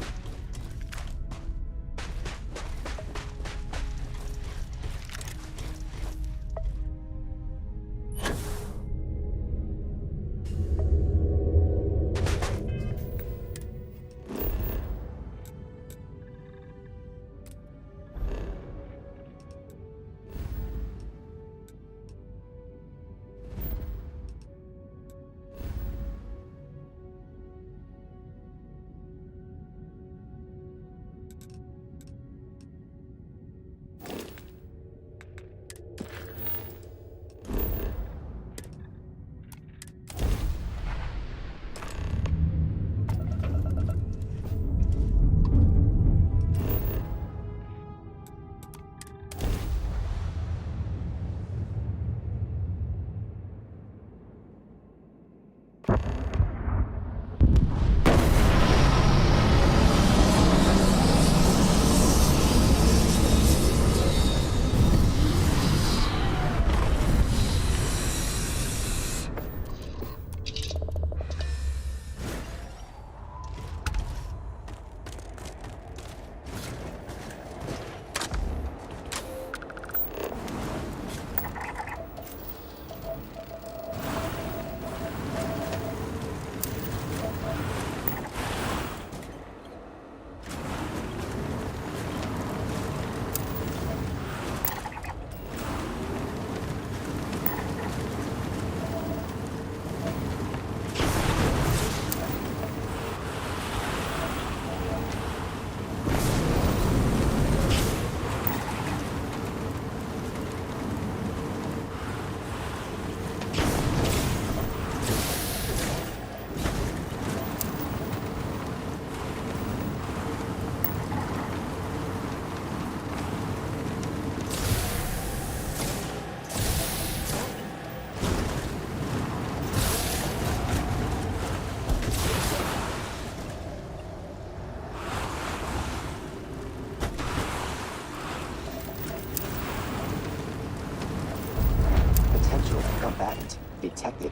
Combatant detected.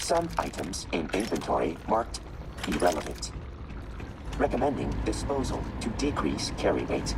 Some items in inventory marked irrelevant. Recommending disposal to decrease carry rate.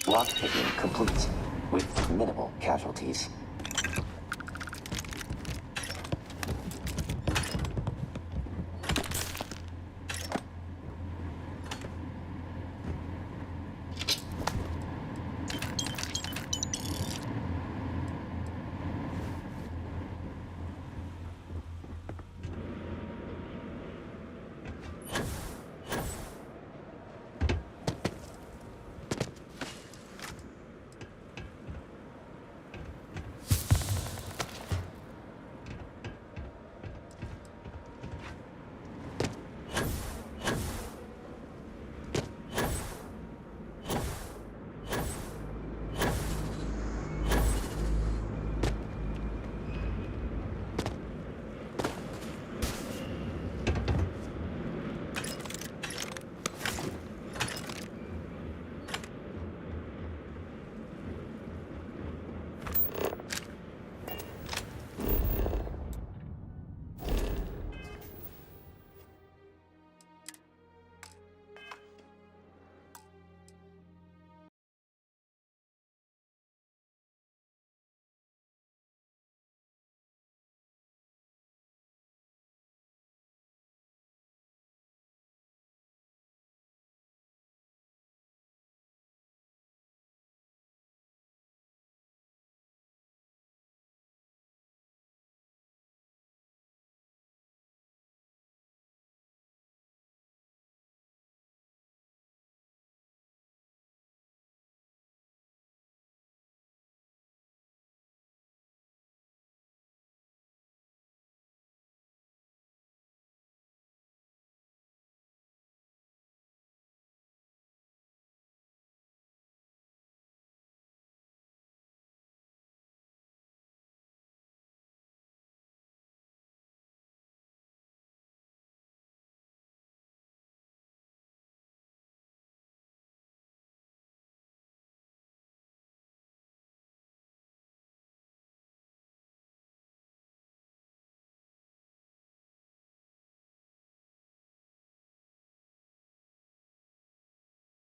Lockpicking complete with minimal casualties.